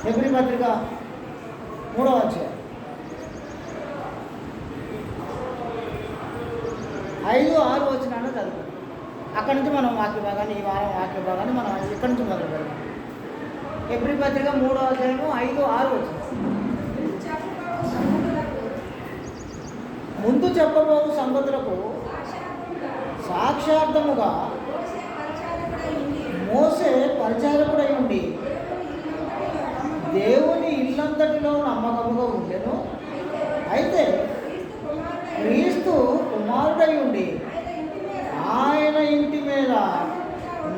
Hebrew పత్రిక 3వ అధ్యాయం 5-6 వచనాలు చదువుతాం. అక్కడి నుంచి మనం వాక్య భాగాన్ని, ఈ వారం వాక్య భాగాన్ని మనం ఇక్కడి నుంచి మొదలు పెడతాం. హెబ్రీ పత్రిక 3వ అధ్యాయము 5-6 వచనం. ముందు చెప్పబోవు సంగతులకు సాక్షార్థముగా మోసే పరిచారకుడై ఉండి దేవుని ఇల్లంతటిలో నమ్మకముగా ఉండెను. అయితే క్రీస్తు కుమారుడై ఉండి ఆయన ఇంటి మీద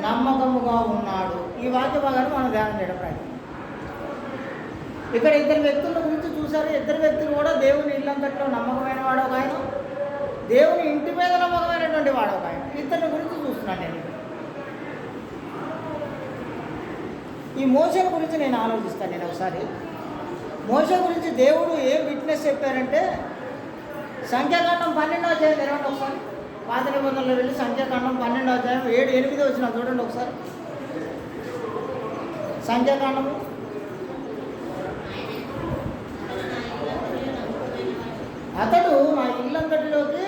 నమ్మకముగా ఉన్నాడు. ఈ వాక్య భాగాన్ని మనం ధ్యానం చేయడం ప్రయత్నం. ఇక్కడ ఇద్దరు వ్యక్తుల గురించి చూసారు. ఇద్దరు వ్యక్తులు కూడా దేవుని ఇల్లంతట్లో నమ్మకమైన వాడు ఒక ఆయన, దేవుని ఇంటి మీద నమ్మకమైనటువంటి వాడు ఒక ఆయన. ఇద్దరిని గురించి చూస్తున్నాను నేను. ఈ మోసే గురించి నేను ఆలోచిస్తాను. నేను ఒకసారి మోసే గురించి దేవుడు ఏం విట్నెస్ చెప్పారంటే, సంఖ్యాకాండం 12వ అధ్యాయం తెరవండి ఒకసారి. పాత నిబంధనలో వెళ్ళి సంఖ్యాకాండం 12వ అధ్యాయం 7-8 వచ్చిన చూడండి ఒకసారి. సంఖ్యాకాండము అతడు నా ఇల్లంతటిలోకి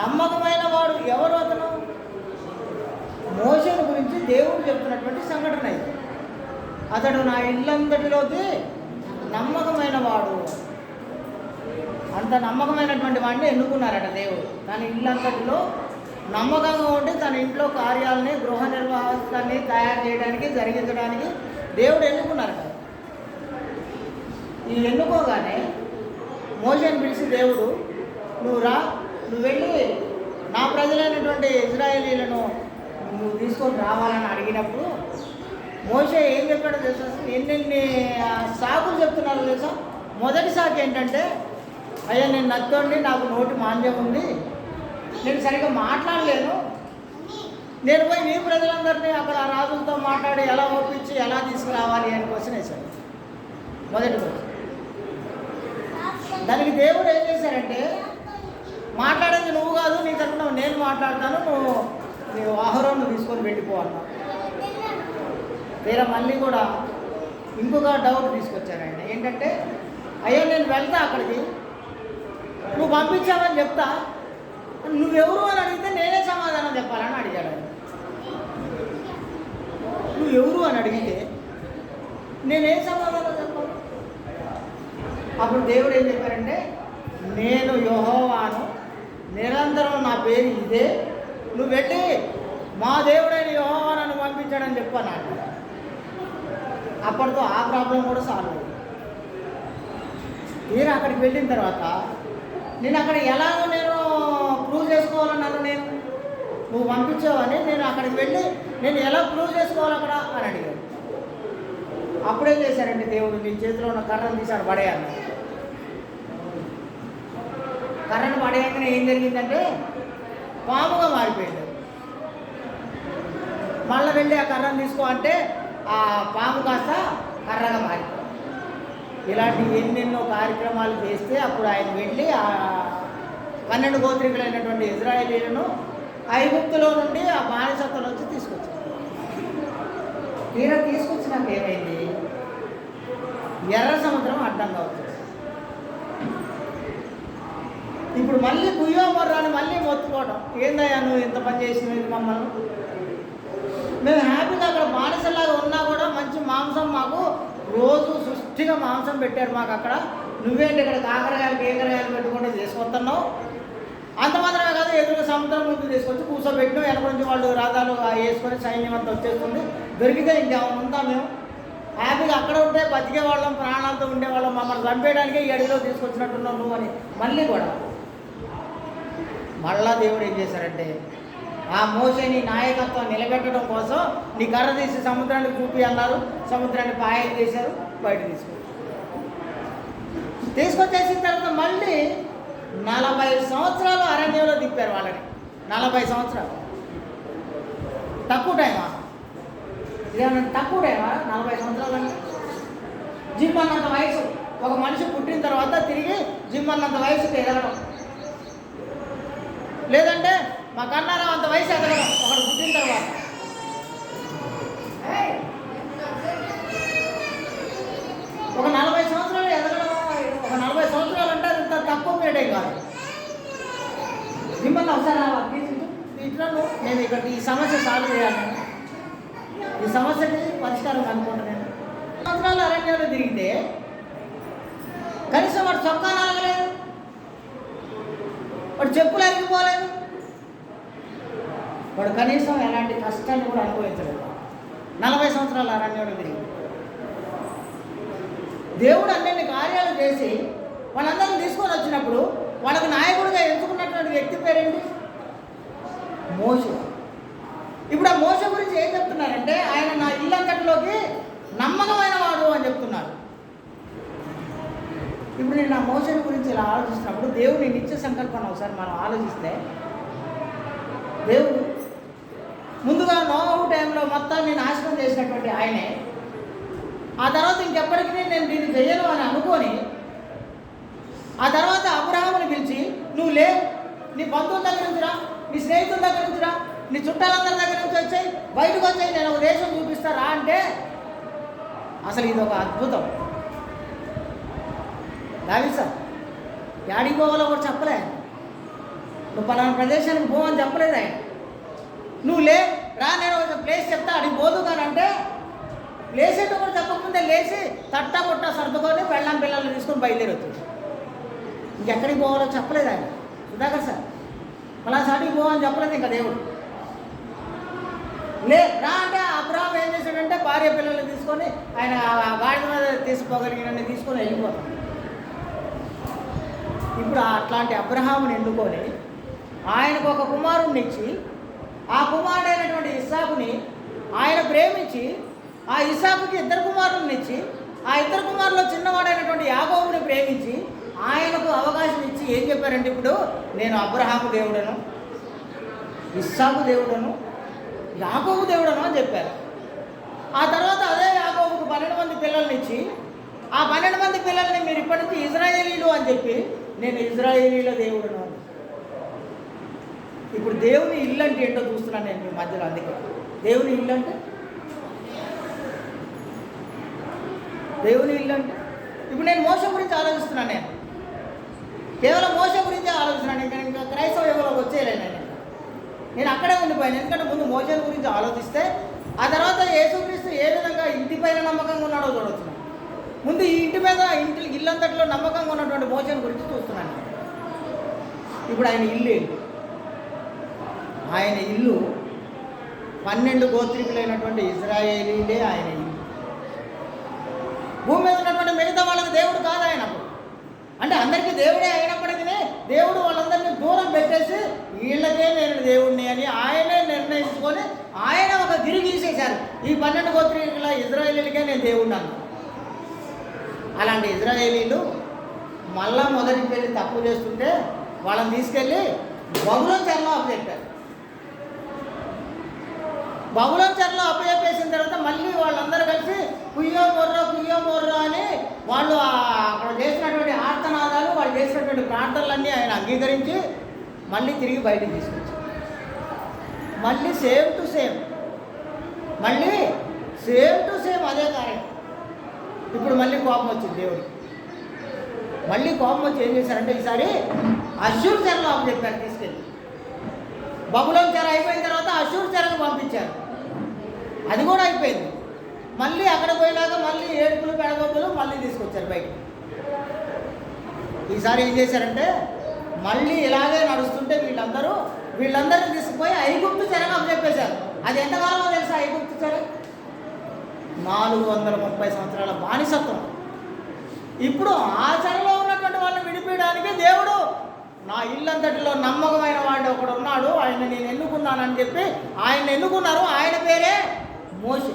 నమ్మకమైన వాడు. ఎవరు అతను? మోషేను గురించి దేవుడు చెప్తున్నటువంటి సంఘటన ఇది. అతడు నా ఇల్లంతటిలోకి నమ్మకమైన వాడు. అంత నమ్మకమైనటువంటి వాడిని ఎన్నుకున్నారట దేవుడు. తన ఇల్లంతటిలో నమ్మకంగా ఉండి తన ఇంట్లో కార్యాలని, గృహ నిర్వాహాన్ని తయారు చేయడానికి, జరిగించడానికి దేవుడు ఎన్నుకున్నారట. ఈ ఎన్నుకోగానే మోషేను పిలిచి దేవుడు, నువ్వు రా, నువ్వు వెళ్ళి నా ప్రజలైనటువంటి ఇజ్రాయేలీలను నువ్వు తీసుకొని రావాలని అడిగినప్పుడు మోషే ఏం చెప్పాడో తెలుసా? ఎన్నెన్ని సాకులు చెప్తున్నారు తెలుసా? మొదటి సాకు ఏంటంటే, అయ్యా నేను నచ్చండి, నాకు నోటి మాంద్యం ఉంది, నేను సరిగ్గా మాట్లాడలేను, నేను పోయి నీ ప్రజలందరినీ అక్కడ రాజులతో మాట్లాడి ఎలా ఒప్పించి ఎలా తీసుకురావాలి అని క్వశ్చన్ వేశాడు. మొదటి క్వశ్చన్. దానికి దేవుడు ఏం చేశారంటే, మాట్లాడేది నువ్వు కాదు, నీ తరఫున నేను మాట్లాడతాను, నువ్వు ఆహారం తీసుకొని వెళ్ళిపో అన్నా. తీరా మళ్ళీ కూడా ఇంకొక డౌట్ తీసుకొచ్చారు ఆయన. ఏంటంటే, అయ్యా నేను వెళ్తా అక్కడికి, నువ్వు పంపించావని చెప్తా, నువ్వెవరు అని అడిగితే నేనే సమాధానం చెప్పాలని అడిగాడు ఆయన. నువ్వెవరు అని అడిగితే నేనే సమాధానం చెప్పాలి? అప్పుడు దేవుడు ఏం చెప్పారంటే, నేను యెహోవాను, నిరంతరం నా పేరు ఇదే, నువ్వు వెళ్ళి మా దేవుడైన యెహోవా నన్ను పంపించాడని చెప్పాను. అప్పటితో ఆ ప్రాబ్లం కూడా సాల్వ్ అయింది. నేను అక్కడికి వెళ్ళిన తర్వాత నేను అక్కడ ఎలాగో నేను ప్రూవ్ చేసుకోవాలన్నాను. నేను నువ్వు పంపించావని నేను అక్కడికి వెళ్ళి నేను ఎలా ప్రూవ్ చేసుకోవాలి అక్కడ అని అడిగాడు. అప్పుడేం చేశారంటే దేవుడు, నీ చేతిలో ఉన్న కర్రను తీశాడు, పడేయాలి. కర్రను పడేయగానే ఏం జరిగిందంటే పాముగా మారిపోయింది. మళ్ళీ వెళ్ళి ఆ కర్రను తీసుకో అంటే ఆ పాము కాస్త కర్రగా మారిపోయింది. ఇలాంటి ఎన్నెన్నో కార్యక్రమాలు చేస్తే అప్పుడు ఆయన వెళ్ళి ఆ 12 గోత్రికులైనటువంటి ఇజ్రాయేలీలను ఐగుప్తులో నుండి ఆ బానిసత్వం నుంచి తీసుకొచ్చారు. తీరా తీసుకొచ్చినాక ఏమైంది? ఎర్ర సముద్రం అడ్డంగా అవుతుంది. ఇప్పుడు మళ్ళీ గుయ్యో మొర్రాని మళ్ళీ మొత్తుకోవడం, ఏందయ్యా నువ్వు ఇంత పని చేసినవి మమ్మల్ని, మేము హ్యాపీగా అక్కడ బానిసలాగా ఉన్నా కూడా మంచి మాంసం మాకు రోజు సృష్టిగా మాంసం పెట్టారు మాకు అక్కడ, నువ్వేంటి ఇక్కడ కాకరకాయలు కేకరకాయలు పెట్టుకుంటే తీసుకొస్తున్నావు. అంత మాత్రమే కాదు, ఎదురు సముద్రం ముందు తీసుకొచ్చి కూర్చోబెట్టినాం, వెనక నుంచి వాళ్ళు రథాలు వేసుకొని సైన్యం అంతా వచ్చేస్తుంది, దొరికితే ఇంకేమైనా ఉందా? మేము హ్యాపీగా అక్కడ ఉంటే బతికే వాళ్ళం, ప్రాణాలతో ఉండేవాళ్ళం, మమ్మల్ని చంపేయడానికే ఈ అడిలో తీసుకొచ్చినట్టున్నావు నువ్వు అని మళ్ళీ కూడా. మళ్ళా దేవుడు ఏం చేశారంటే, ఆ మోసేని నాయకత్వం నిలబెట్టడం కోసం నీ కర్ర తీసి సముద్రాన్ని చూపి అన్నారు. సముద్రాన్ని పాయలు చేశారు, బయట తీసుకొచ్చేసిన తర్వాత మళ్ళీ 40 సంవత్సరాలు అరణ్యంలో తిప్పారు వాళ్ళని. 40 సంవత్సరాలు తక్కువ టైమా? ఇదేమన్నా తక్కువ టైమా? 40 సంవత్సరాలు అంటే జిమ్ అన్నంత వయసు. ఒక మనిషి పుట్టిన తర్వాత తిరిగి జిమ్ అన్నంత వయసుకి ఎదగడం, లేదంటే మా కన్నారా అంత వయసు ఎదగడం ఒకడు పుట్టిన తర్వాత. ఈ సమస్య సాల్వ్ చేయాలి, ఈ సమస్యకి పరిష్కారం కనుక్కుంటా. నేను సంవత్సరాలు అరణ్యంలో తిరిగితే కనీసం వాడు చొక్కా నలగలేదు, వాడు చెప్పులు అరిగిపోలేదు, వాడు కనీసం ఎలాంటి కష్టాన్ని కూడా అనుభవించలేదు. 40 సంవత్సరాల అరణ్యంలో తిరిగి దేవుడు అన్ని కార్యాలు చేసి వాళ్ళందరినీ తీసుకొని వచ్చినప్పుడు వాళ్ళకి నాయకుడిగా ఎంచుకున్నటువంటి వ్యక్తి పేరేంటి? మోషే. ఇప్పుడు ఆ మోషే గురించి ఏం చెప్తున్నారంటే ఆయన నా ఇల్లంతటిలోకి నమ్మకమైన వాడు అని చెప్తున్నారు. ఇప్పుడు నేను నా మోషేని గురించి ఇలా ఆలోచిస్తున్నప్పుడు దేవుని నిత్య సంకల్పాన్ని ఒకసారి మనం ఆలోచిస్తే, దేవుడు ముందుగా నోహు టైంలో మొత్తాన్ని నాశనం చేసినటువంటి ఆయనే ఆ తర్వాత ఇంకెప్పటికీ నేను దీన్ని చెయ్యను అని అనుకొని ఆ తర్వాత అబ్రహాముని పిలిచి నువ్వు లే, నీ బంధువుల దగ్గర నుంచి రా, నీ స్నేహితుల దగ్గర నుంచి రా, నీ చుట్టాలందరి దగ్గర నుంచి వచ్చాయి, బయటకు వచ్చాయి, నేను ఒక దేశం చూపిస్తారా అంటే అసలు ఇది ఒక అద్భుతం. దావీదు సార్ యాడికి పోవాలో కూడా చెప్పలే, నువ్వు పలానా ప్రదేశానికి పోవని చెప్పలేదు ఆయన. నువ్వు లే రా, నేను ఒక ప్లేస్ చెప్తా అడిగి పోదు కానీ అంటే ప్లేస్ ఏంటో కూడా చెప్పకముందే లేచి తట్టా కొట్టా సర్దుకొని పెళ్ళాం పిల్లల్ని తీసుకొని బయలుదేరి వచ్చేసి ఇంకెక్కడికి పోవాలో చెప్పలేదు ఆయన. సుధాకర్ సార్ పలానా సాటికి పోవని చెప్పలేదు ఇంకా దేవుడు. లే రా అంటే అబ్రహాం ఏం చేశాడంటే భార్య పిల్లల్ని తీసుకొని ఆయన గాడి మీద తీసుకోగలిగినన్ని తీసుకొని వెళ్ళిపోతాడు. ఇప్పుడు అట్లాంటి అబ్రహాముని ఎన్నుకొని ఆయనకు ఒక కుమారుణ్ణి ఇచ్చి ఆ కుమారుడైనటువంటి ఇస్సాకుని ఆయన ప్రేమించి ఆ ఇస్సాకుకి 2 కుమారులను ఇచ్చి ఆ 2 కుమారుల్లో చిన్నవాడైనటువంటి యాకోబుని ప్రేమించి ఆయనకు అవకాశం ఇచ్చి ఏం చెప్పారంటే ఇప్పుడు నేను అబ్రహాము దేవుడను, ఇస్సాకు దేవుడను, యాకోబు దేవుడను అని చెప్పారు. ఆ తర్వాత అదే యాకోబుకు 12 మంది పిల్లల్ని ఇచ్చి ఆ 12 మంది పిల్లల్ని మీరు ఇప్పటి నుంచి ఇజ్రాయేలీలు అని చెప్పి నేను ఇజ్రాయేలీల దేవుడను అని. ఇప్పుడు దేవుని ఇల్లు అంటే ఏంటో చూస్తున్నాను నేను మీ మధ్యలో. అందుకే దేవుని ఇల్లు అంటే ఇప్పుడు నేను మోస గురించి ఆలోచిస్తున్నాను. నేను కేవలం మోస గురించే ఆలోచిస్తున్నాను. ఇంకా క్రైస్తవ యుగంలోకి వచ్చేయలేను నేను అక్కడే ఉండిపోయాను. ఎందుకంటే ముందు మోసని గురించి ఆలోచిస్తే ఆ తర్వాత యేసుక్రీస్తు ఏ విధంగా ఇంటిపైన నమ్మకంగా ఉన్నాడో చూడవచ్చు. ముందు ఈ ఇంటి మీద ఇల్లంతట్లో నమ్మకంగా ఉన్నటువంటి మోసని గురించి చూస్తున్నాను. ఇప్పుడు ఆయన ఇల్లు ఏంటి? ఆయన ఇల్లు 12 గోత్రికులైనటువంటి ఇజ్రాయేలీలే ఆయన ఇల్లు. భూమి మీద ఉన్నటువంటి మిగతా వాళ్ళకి దేవుడు కాదు ఆయన. అంటే అందరికీ దేవుడే అయినప్పటికీ దేవుడు వాళ్ళందరినీ దూరం పెట్టేసి వీళ్ళకే నేను దేవుడిని అని ఆయనే నిర్ణయించుకొని ఆయన ఒక గిరి గీసేశారు. ఈ 12 గోత్రికుల ఇజ్రాయేలీలకే నేను దేవుడిని అన్నాను. అలాంటి ఇజ్రాయేలీలు మళ్ళా మొదటికి వెళ్ళి తప్పు చేస్తుంటే వాళ్ళని తీసుకెళ్ళి బబులోను చెరలో అప్పచెప్పారు. బబులోను చెరలో అప్పచెప్పేసిన తర్వాత మళ్ళీ వాళ్ళందరూ కలిసి కుయ్యో మొర్రో అని వాళ్ళు అక్కడ చేసినటువంటి ఆర్తనాదాలు, వాళ్ళు చేసినటువంటి ప్రార్థనలన్నీ ఆయన అంగీకరించి మళ్ళీ తిరిగి బయటికి తీసుకొచ్చారు. మళ్ళీ సేమ్ టు సేమ్ అదే కార్యం. ఇప్పుడు మళ్ళీ కోపం వచ్చింది దేవుడికి. మళ్ళీ కోపం వచ్చి ఏం చేశారంటే ఈసారి అష్షూరు చెరలో అప్పచెప్పారు తీసుకెళ్ళి. బబులోను చెర అయిపోయిన తర్వాత అష్షూరు చెరకు పంపించారు. అది కూడా అయిపోయింది. మళ్ళీ అక్కడ పోయినాక మళ్ళీ ఏడుపులు పెడగొప్పులు మళ్ళీ తీసుకొచ్చారు బయటికి. ఈసారి ఏం చేశారంటే మళ్ళీ ఇలాగే నడుస్తుంటే వీళ్ళందరినీ తీసుకుపోయి ఐగుప్తు చెరకు అప్పచెప్పేశారు. అది ఎంతకాలమో తెలుసా? ఐగుప్తు చెర 430 సంవత్సరాల బానిసత్వం. ఇప్పుడు ఆ చెరలో ఉన్నటువంటి వాళ్ళని విడిపించడానికి దేవుడు నా ఇల్లంతటిలో నమ్మకమైన వాడు ఒకడు ఉన్నాడు, ఆయన నేను ఎన్నుకున్నానని చెప్పి ఆయన ఎన్నుకున్నారు. ఆయన పేరే మోషే.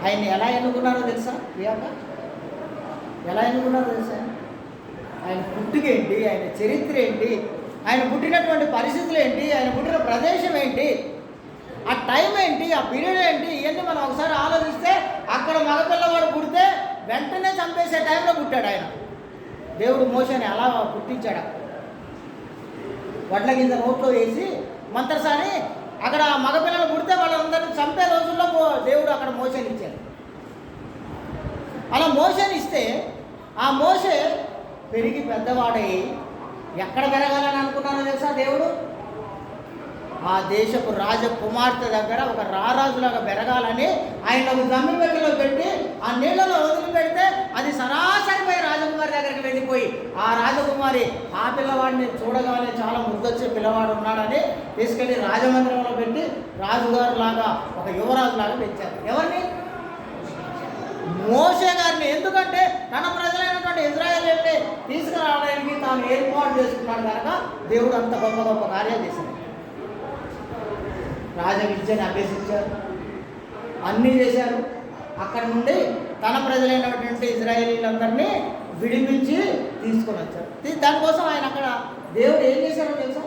ఆయన్ని ఎలా ఎన్నుకున్నారో తెలుసా? ఎలా ఎన్నుకున్నారో తెలుసా? ఆయన పుట్టుకేంటి, ఆయన చరిత్ర ఏంటి, ఆయన పుట్టినటువంటి పరిస్థితులు ఏంటి, ఆయన పుట్టిన ప్రదేశం ఏంటి, ఆ టైం ఏంటి, ఆ పీరియడ్ ఏంటి, ఇవన్నీ మనం ఒకసారి ఆలోచిస్తే అక్కడ మగపిల్లవాడు పుడితే వెంటనే చంపేసే టైంలో పుట్టాడు ఆయన. దేవుడు మోషేని అలా పుట్టించాడు. వడ్ల గింజ నోట్లో వేసి మంత్రసాని అక్కడ మగపిల్లలు పుడితే వాళ్ళందరినీ చంపే రోజుల్లో దేవుడు అక్కడ మోషేని ఇచ్చాడు. అలా మోషేని ఇస్తే ఆ మోషే పెరిగి పెద్దవాడై ఎక్కడ పెరగాలని అనుకున్నానో తెలుసా? దేవుడు ఆ దేశపు రాజకుమార్తె దగ్గర ఒక రారాజులాగా పెరగాలని ఆయన ఒక జమ్మి పెట్టెలో పెట్టి ఆ నీళ్ళలో వదిలిపెడితే అది సరాసరిపోయి రాజకుమారి దగ్గరికి వెళ్ళిపోయి ఆ రాజకుమారి ఆ పిల్లవాడిని చూడగానే చాలా ముద్దొచ్చే పిల్లవాడు ఉన్నాడని తీసుకెళ్ళి రాజమందిరంలో పెట్టి రాజుగారు లాగా ఒక యువరాజులాగా పెంచారు. ఎవరిని? మోషే గారిని. ఎందుకంటే తన ప్రజలైనటువంటి ఇశ్రాయేలీయుల్ని తీసుకురావడానికి తాను ఏర్పాటు చేసుకున్నాడు కనుక దేవుడు అంత గొప్ప గొప్ప కార్యాలు చేశాడు. రాజ విద్యను అభ్యసించారు, అన్నీ చేశారు. అక్కడి నుండి తన ప్రజలైనటువంటి ఇశ్రాయేలీలందరినీ విడిపించి తీసుకొని వచ్చారు. దానికోసం ఆయన అక్కడ దేవుడు ఏం చేశారో తెలుసా?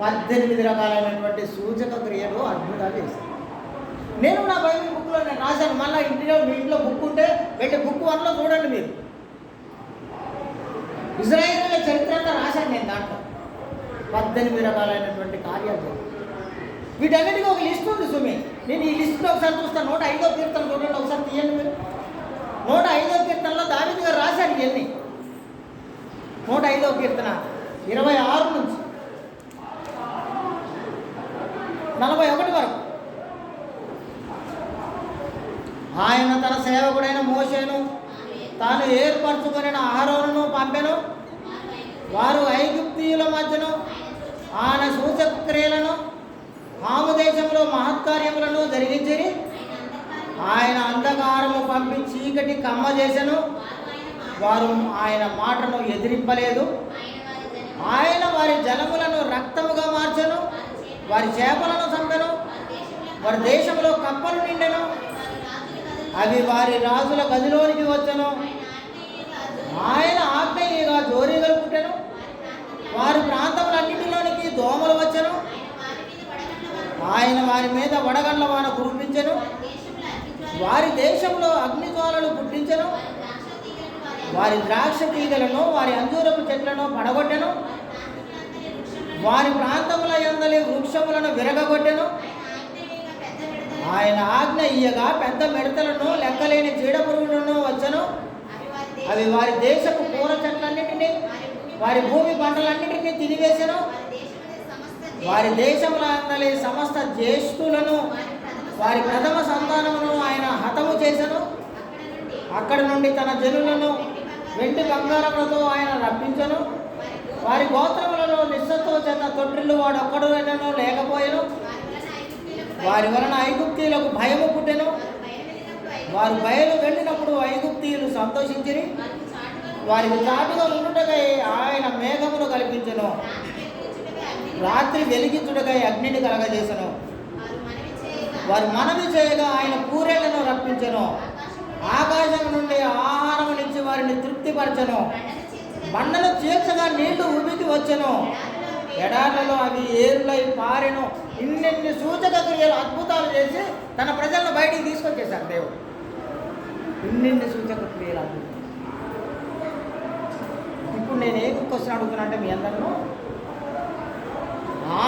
18 రకాలైనటువంటి సూచక క్రియలు, అద్భుతాలు చేశారు. నేను నా బైబిల్ బుక్లో నేను రాశాను. మళ్ళీ మీ ఇంట్లో బుక్ ఉంటే వెళ్ళి బుక్ 1లో చూడండి. మీరు ఇశ్రాయేలీయుల చరిత్ర అంతా రాశాను నేను. దాంట్లో 18 రకాలైనటువంటి కార్యాలు. వీటన్నిటికీ ఒక లిస్ట్ ఉంది సుమి. నేను ఈ లిస్టులో ఒకసారి చూస్తాను. 105వ కీర్తన చూడండి, ఒకసారి తీయండి మీరు. 105వ కీర్తనలో దావీదు గారు రాశారు ఇవన్నీ. 105వ కీర్తన 26 నుంచి 41 వరకు. ఆయన తన సేవకుడైన మోషేను తాను ఏర్పరచుకుని అహరోనును పంపెను. వారు ఐగుప్తీయుల మధ్యను ఆయన సూచక క్రియలను హాము దేశంలో మహత్కార్యములను జరిగించిరి. ఆయన అంధకారము పంపి చీకటి కమ్మ చేసెను. వారు ఆయన మాటను ఎదిరింపలేదు. ఆయన వారి జలములను రక్తముగా మార్చెను. వారి చేపలను చంపెను. వారి దేశంలో కప్పలు నిండెను. అవి వారి రాజుల గదిలోనికి వచ్చెను. ఆయన ఆజ్ఞగా జోరీగలు పుట్టెను. వారి ప్రాంతములన్నిటిలోనికి దోమలు వచ్చెను. ఆయన వారి మీద వడగండ్ల వాన కురిపించెను. వారి దేశంలో అగ్నిజ్వాలలు పుట్టించెను. వారి ద్రాక్ష తీగలను వారి అంజూరపు చెట్లను పడగొట్టెను. వారి ప్రాంతముల యందలి వృక్షములను విరగగొట్టెను. ఆయన ఆజ్ఞ ఇయ్యగా పెద్ద మిడతలను లెక్కలేని చీడ పురుగులను వచ్చెను. అవి వారి దేశపు పూల చెట్లన్నిటినీ వారి భూమి పంటలన్నిటినీ తినివేసెను. వారి దేశముల అందలి సమస్త జ్యేష్ఠులను వారి ప్రథమ సంతానమును ఆయన హతము చేసెను. అక్కడ నుండి తన జనులను వెండి బంగారములతో ఆయన రప్పించెను. వారి గోత్రములను నిస్సత్తువ చేత తొట్టిల్లు వాడు ఒక్కడునూ లేకపోయెను. వారి వలన ఐగుప్తీయులకు భయము పుట్టెను. వారు బయలు వెళ్ళినప్పుడు ఐగుప్తీయులు సంతోషించిరి. వారికి చాటుగా ఉండుటకై ఆయన మేఘమును కల్పించెను. రాత్రి వెలిగించుటకై అగ్నిని కలగజేసెను. వారు మనవి చేయగా ఆయన పూరేళ్లను రప్పించెను. ఆకాశం నుండి ఆహారమునిచ్చి వారిని తృప్తిపరచెను. బండను చీల్చగా నీళ్లు ఉబికి వచ్చెను. ఎడార్లలో అవి ఏరులై పారెను. ఇన్నెన్ని సూచక క్రియలు, అద్భుతాలు చేసి తన ప్రజలను బయటికి తీసుకొచ్చేశారు దేవుడు. ఇన్నెన్ని సూచక క్రియలు, అద్భుతాలు. ఇప్పుడు నేను ఏ క్వశ్చన్ అడుగుతున్నా అంటే మీ అందరిలో,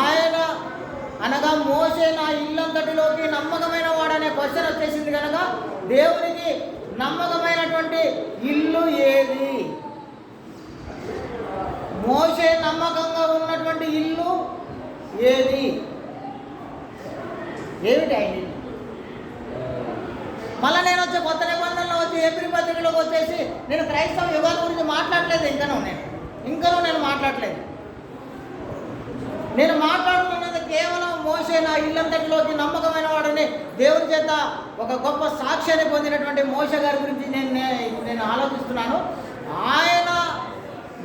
ఆయన అనగా మోషే నా ఇల్లంతటిలోకి నమ్మకమైన వాడనే క్వశ్చన్ వచ్చేసింది కనుక దేవునికి నమ్మకమైనటువంటి ఇల్లు ఏది? మోషే నమ్మకంగా ఉన్నటువంటి ఇల్లు ఏది? ఏమిటి ఆయన ఇల్లు? మళ్ళీ నేను వచ్చే కొత్త నిబంధనలో వచ్చి ఏప్రిల్ పత్రికలోకి వచ్చేసి నేను క్రైస్తవ యుగాల గురించి మాట్లాడలేదు. ఇంకనూ నేను మాట్లాడలేదు. నేను మాట్లాడుతున్నది కేవలం మోషే నా ఇల్లంతటిలోకి నమ్మకమైన వాడని దేవుని చేత ఒక గొప్ప సాక్ష్యాన్ని పొందినటువంటి మోషే గారి గురించి నేను ఆలోచిస్తున్నాను. ఆయన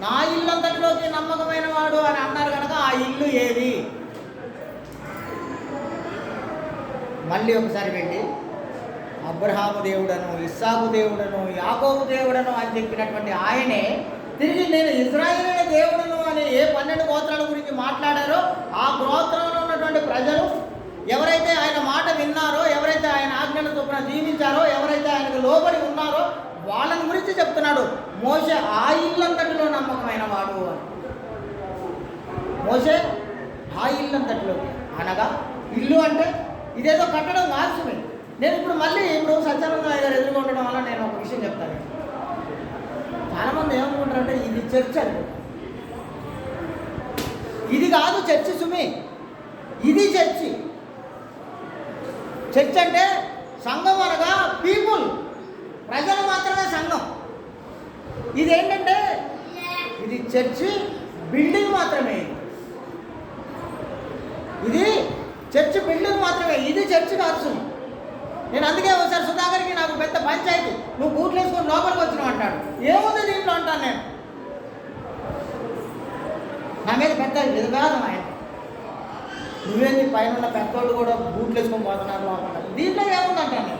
నా ఇల్లంతటిలోకి నమ్మకమైన వాడు అని అన్నారు కనుక ఆ ఇల్లు ఏది? మళ్ళీ ఒకసారి వెళ్ళి అబ్రహాము దేవుడను, ఇస్సాకు దేవుడను, యాకోబు దేవుడను అని చెప్పినటువంటి ఆయనే తిరిగి నేను ఇశ్రాయేలీయుల దేవుడును అని ఏ 12 గోత్రాల గురించి మాట్లాడారో ఆ గోత్రంలో ఉన్నటువంటి ప్రజలు ఎవరైతే ఆయన మాట విన్నారో, ఎవరైతే ఆయన ఆజ్ఞల చొప్పున జీవించారో, ఎవరైతే ఆయనకు లోబడి ఉన్నారో వాళ్ళని గురించి చెప్తున్నాడు. మోషే ఆ ఇల్లంతటిలో నమ్మకమైన వాడు అని. మోషే ఆ ఇల్లంతటిలో అనగా ఇల్లు అంటే ఇదేదో కట్టడం కాదు. నేను ఇప్పుడు సత్యానంద గారు ఎదురుగా ఉండడం వల్ల నేను ఒక విషయం చెప్తాను. చాలామంది ఏమనుకుంటారంటే ఇది చర్చ్ అండి. ఇది కాదు చర్చి సుమి. ఇది చర్చి. చర్చ్ అంటే సంఘం అనగా పీపుల్, ప్రజలు మాత్రమే సంఘం. ఇదేంటంటే ఇది చర్చి బిల్డింగ్ మాత్రమే. ఇది చర్చ్ బిల్డింగ్ మాత్రమే, ఇది చర్చి కాదు. నేను అందుకే ఒకసారి సుధాకర్కి నాకు పెద్ద పంచాయతీ, నువ్వు బూట్లు వేసుకొని లోపలికి వచ్చినావు అంటాడు. ఏముంది దీంట్లో అంటాను నేను. నా మీద పెద్ద విధానం ఆయన, నువ్వేంది పైన ఉన్న పెద్దోళ్ళు కూడా బూట్లు వేసుకొని పోతున్నారు లోపల, దీంట్లో ఏముంది అంటాను నేను.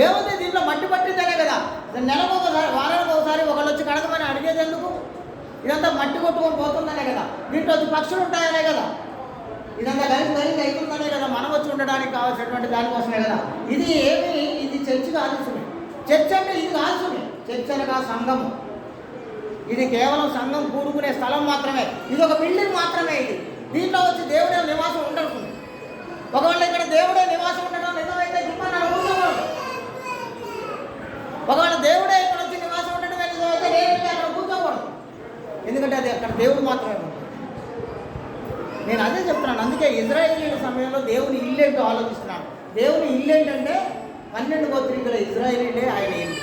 ఏముంది దీంట్లో, మట్టి పట్టిందనే కదా. నెలకు ఒకసారి, వారానికి ఒకసారి ఒకళ్ళు వచ్చి కడగమని అడిగేది ఎందుకు? ఇదంతా మట్టి కొట్టుకొని పోతుందనే కదా. దీంట్లో వచ్చి పక్షులు ఉంటాయనే కదా. ఇదంతా కలిసి అవుతుందనే కదా, మనం వచ్చి ఉండడానికి కావాల్సినటువంటి దానికోసమే కదా. ఇది ఏమి, ఇది చర్చి కాదు. చర్చ్ అంటే ఇది కాదు. చర్చ్ అనగా సంఘము. ఇది కేవలం సంఘం కూడుకునే స్థలం మాత్రమే. ఇది ఒక బిల్డింగ్ మాత్రమే. ఇది దీంట్లో వచ్చి దేవుడే నివాసం ఉండదు. ఒకవేళ ఇక్కడ దేవుడే నివాసం ఉండడం నిజమైతే జిమ్మని కూర్చోకూడదు. ఒకవేళ దేవుడే ఇక్కడ వచ్చి నివాసం ఉండడం నిజమైతే నేను అక్కడ కూర్చోకూడదు. ఎందుకంటే అది అక్కడ దేవుడు మాత్రమే ఉంటుంది. నేను అదే చెప్తున్నాను. అందుకే ఇజ్రాయేలీల సమయంలో దేవుని ఇల్లు ఏంటో ఆలోచిస్తున్నాను. దేవుని ఇల్లు ఏంటంటే 12 గోత్రికుల ఇజ్రాయేలీలే ఆయన ఇల్లు.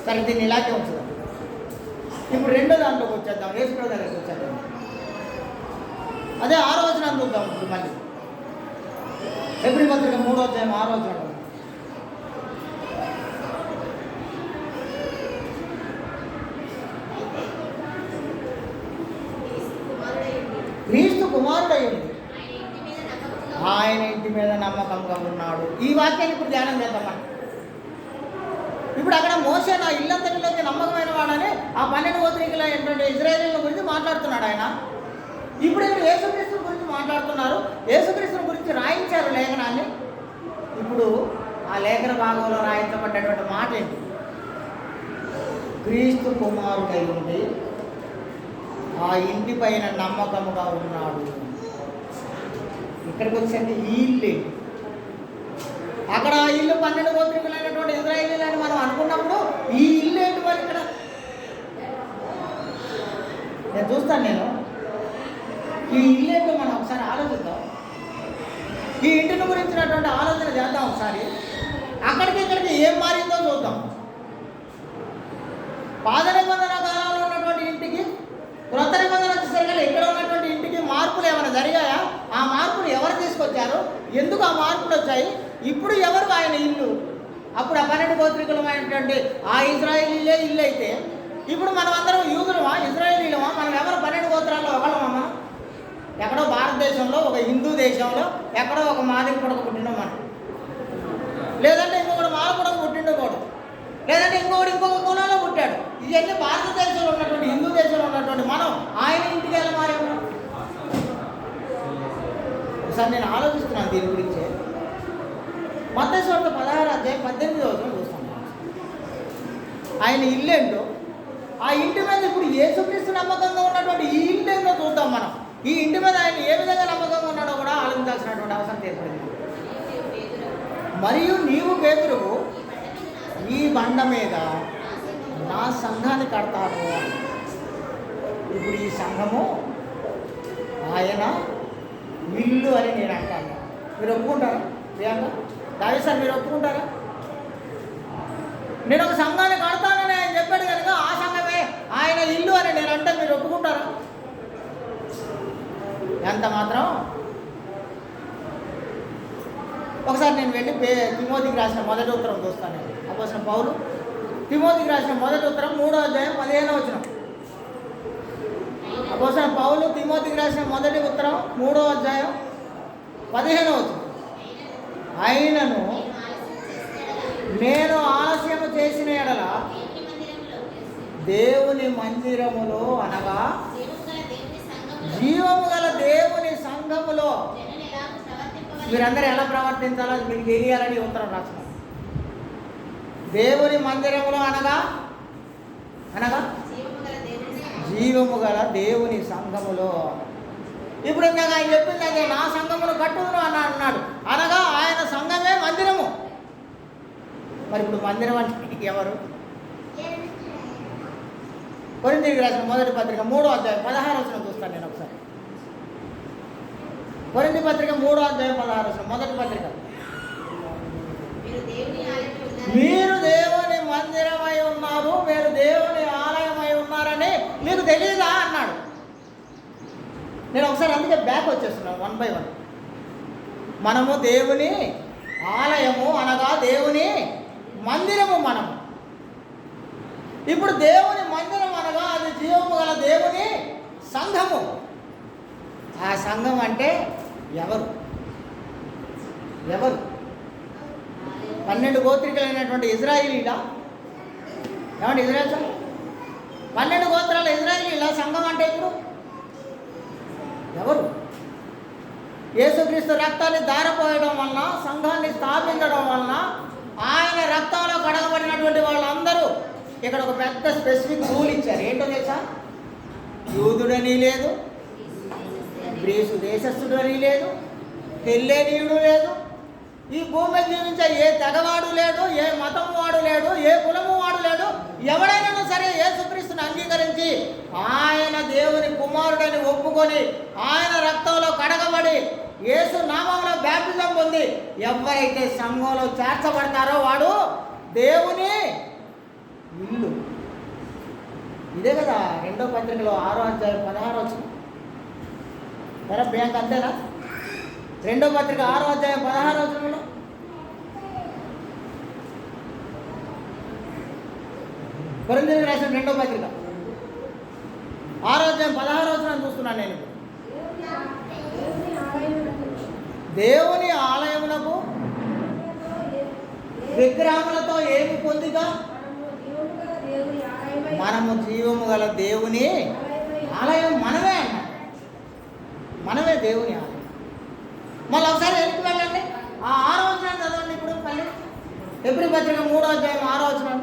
సరే, దీన్ని ఇలాగే ఉంచుదాం. ఇప్పుడు రెండో దాంట్లోకి వచ్చేద్దాం, యేసుప్రభు దగ్గరికి వచ్చేద్దాం. అదే 6వ వచనం చూద్దాం. ఇప్పుడు మళ్ళీ హెబ్రీ పత్రిక 3వ అధ్యాయం 6వ వచనం. క్రీస్తు కుమారుడై ఉంది, ఆయన ఇంటి మీద నమ్మకంగా ఉన్నాడు. ఈ వాక్యాన్ని ఇప్పుడు ధ్యానం చేద్దాం. ఇప్పుడు అక్కడ మోషే నా ఇల్లంతటిలోకి నమ్మకమైన వాడని ఆ 12 గోత్రికుల ఏంటంటే ఇజ్రాయేలీల గురించి మాట్లాడుతున్నాడు ఆయన. ఇప్పుడు ఇక్కడ యేసుక్రీస్తు గురించి మాట్లాడుతున్నారు. యేసుక్రీస్తుని గురించి రాయించారు లేఖనాన్ని. ఇప్పుడు ఆ లేఖన భాగంలో రాయించబడ్డటువంటి మాట ఏంటి? క్రీస్తు కుమారుడై ఉండి ఆ ఇంటి పైన నమ్మకముగా ఉన్నాడు. ఇక్కడికి వచ్చేది ఈ ఇల్లు. అక్కడ ఆ ఇల్లు 12 గోత్రికులైనటువంటి ఇజ్రాయేలీలు అని మనం అనుకున్నప్పుడు ఈ ఇల్లు ఏంటి మరి? ఇక్కడ నేను చూస్తాను. నేను ఈ ఇల్లు ఏంటో మనం ఒకసారి ఆలోచిద్దాం. ఈ ఇంటిని గురించినటువంటి ఆలోచన చేద్దాం ఒకసారి. అక్కడికి ఇక్కడికి ఏం మారిందో చూద్దాం. పాత నిబంధన కాలంలో ఉన్నటువంటి ఇంటికి క్రొత్త నిబంధన వచ్చేసరికి ఇక్కడ ఉన్నటువంటి ఇంటికి మార్పులు ఏమైనా జరిగాయా? ఆ మార్పులు ఎవరు తీసుకొచ్చారు? ఎందుకు ఆ మార్పులు వచ్చాయి? ఇప్పుడు ఎవరు ఆయన ఇల్లు? అప్పుడు ఆ 12 గోత్రికులమైనటువంటి ఆ ఇజ్రాయేలీలే ఇల్లు అయితే, ఇప్పుడు మనం అందరం యూదులమా, ఇజ్రాయేలీలమా? మనం ఎవరు 12 గోత్రాల్లో ఒకళ్ళమా? మనం ఎక్కడో భారతదేశంలో, ఒక హిందూ దేశంలో ఎక్కడో ఒక మాదిరి పుడక పుట్టినాం మనం. లేదంటే ఇంకొకటి మాల పుడక పుట్టిండకూడదు. లేదంటే ఇంకొక కులంలో పుట్టాడు. ఇవన్నీ భారతదేశంలో ఉన్నటువంటి, హిందూ దేశంలో ఉన్నటువంటి మనం ఆయన ఇంటికి వెళ్ళి మారేమో. ఒకసారి నేను ఆలోచిస్తున్నాను దీని గురించి. మత్తయి సువార్త 16వ అధ్యాయం 18వ వచనం చూస్తాను. ఆయన ఇల్లేంటో, ఆ ఇంటి మీద ఇప్పుడు యేసుక్రీస్తు నమ్మకంగా ఉన్నటువంటి ఈ ఇంటి ఏంటో చూద్దాం మనం. ఈ ఇంటి మీద ఆయన ఏ విధంగా నమ్మకంగా ఉన్నాడో కూడా ఆలోచించాల్సినటువంటి అవసరం ఏర్పడింది. మరియు నీవు పేతురువు, ఈ బండ మీద నా సంఘాన్ని కడతాను. ఇప్పుడు ఈ సంఘము ఆయన ఇల్లు అని నేను అంటాను. మీరు ఒప్పుకుంటారా? ప్రియాంక, దావీద్ సార్, మీరు ఒప్పుకుంటారా? నేను ఒక సంఘాన్ని కడతానని ఆయన చెప్పాడు కనుక ఆ సంఘమే ఆయన ఇల్లు అని నేను అంటే మీరు ఒప్పుకుంటారా? ఎంత మాత్రం. ఒకసారి నేను వెళ్ళి తిమోతికి రాసిన మొదటి ఉత్తరం చూస్తాను. అపోస్తలుడైన పౌలు తిమోతికి రాసిన మొదటి ఉత్తరం 3వ అధ్యాయం 15వ వచనం. అపోస్తలుడైన పౌలు తిమోతికి రాసిన మొదటి ఉత్తరం 3వ అధ్యాయం 15వ వచనం. అయినను నేను ఆలస్యము చేసిన ఎడల దేవుని మందిరములో, అనగా జీవము గల దేవుని సంఘములో మీరందరూ ఎలా ప్రవర్తించాలో మీకు తెలియాలని ఉత్తరం రాసిన. దేవుని మందిరములో అనగా జీవము గల దేవుని సంఘములో. ఇప్పుడు ఇందాక ఆయన చెప్పింది అదే, నా సంఘమును కట్టుదును అని అన్నాడు. అనగా ఆయన సంఘమే మందిరము. మరి ఇప్పుడు మందిరం అంటే ఎవరు? కొరింథీయులకు రాసిన మొదటి పత్రిక 3వ అధ్యాయం 16వ వచనం చూస్తాను నేను ఒకసారి. కొరింథీ పత్రిక 3:16 మొదటి పత్రిక. మీరు దేవుని మందిరమై ఉన్నారు, మీరు దేవుని ఆలయమై ఉన్నారని మీకు తెలియదా అన్నాడు. నేను ఒకసారి అందుకే బ్యాక్ వచ్చేస్తున్నాను 1 by 1. మనము దేవుని ఆలయము అనగా దేవుని మందిరము మనము. ఇప్పుడు దేవుని మందిరం అనగా అది జీవము గల దేవుని సంఘము. ఆ సంఘం అంటే ఎవరు? 12 గోత్రికులైనటువంటి ఇజ్రాయిలీలా? ఏమంటే ఇజ్రాయిల్ 12 గోత్రాల ఇజ్రాయిలీలా సంఘం అంటే ఇప్పుడు ఎవరు? యేసుక్రీస్తు రక్తాన్ని ధారపోయడం వలన, సంఘాన్ని స్థాపించడం వలన, ఆయన రక్తంలో కడగబడినటువంటి వాళ్ళందరూ ఇక్కడ ఒక పెద్ద స్పెసిఫిక్ రూల్ ఇచ్చారు. ఏంటో తెలుసా? యూదుడని లేదు, గ్రీసు దేశస్థుడు అని లేదు, హెల్లేనీయుడు లేదు, ఈ భూమి జీవించే ఏ తెగవాడు లేడు, ఏ మతం వాడు లేడు, ఏ కులము వాడు లేడు. ఎవడైనా సరే యేసుక్రీస్తుని అంగీకరించి ఆయన దేవుని కుమారుడని ఒప్పుకొని ఆయన రక్తంలో కడగబడి యేసు నామంలో బ్యాప్టిజం పొంది ఎవరైతే సంఘంలో చేర్చబడతారో వాడు దేవుని ఇల్లు. ఇదే కదా 2వ పత్రికలో 6:16 సరే బ్యాంక్ అంతేనా? 2వ పత్రిక 6:16 కొరింథీయులకు రాసిన 2వ పత్రిక 6:16 చూస్తున్నాను నేను. దేవుని ఆలయమునకు విగ్రహములతో ఏమి పొందిగా మనము జీవము గల దేవుని ఆలయం మనమే అన్న. మనమే దేవుని ఆలయం. మళ్ళీ ఒకసారి ఎందుకు వెళ్ళండి, ఆ 6వ వచనం చదవండి. ఇప్పుడు మళ్ళీ హెబ్రీ పత్రిక 3:6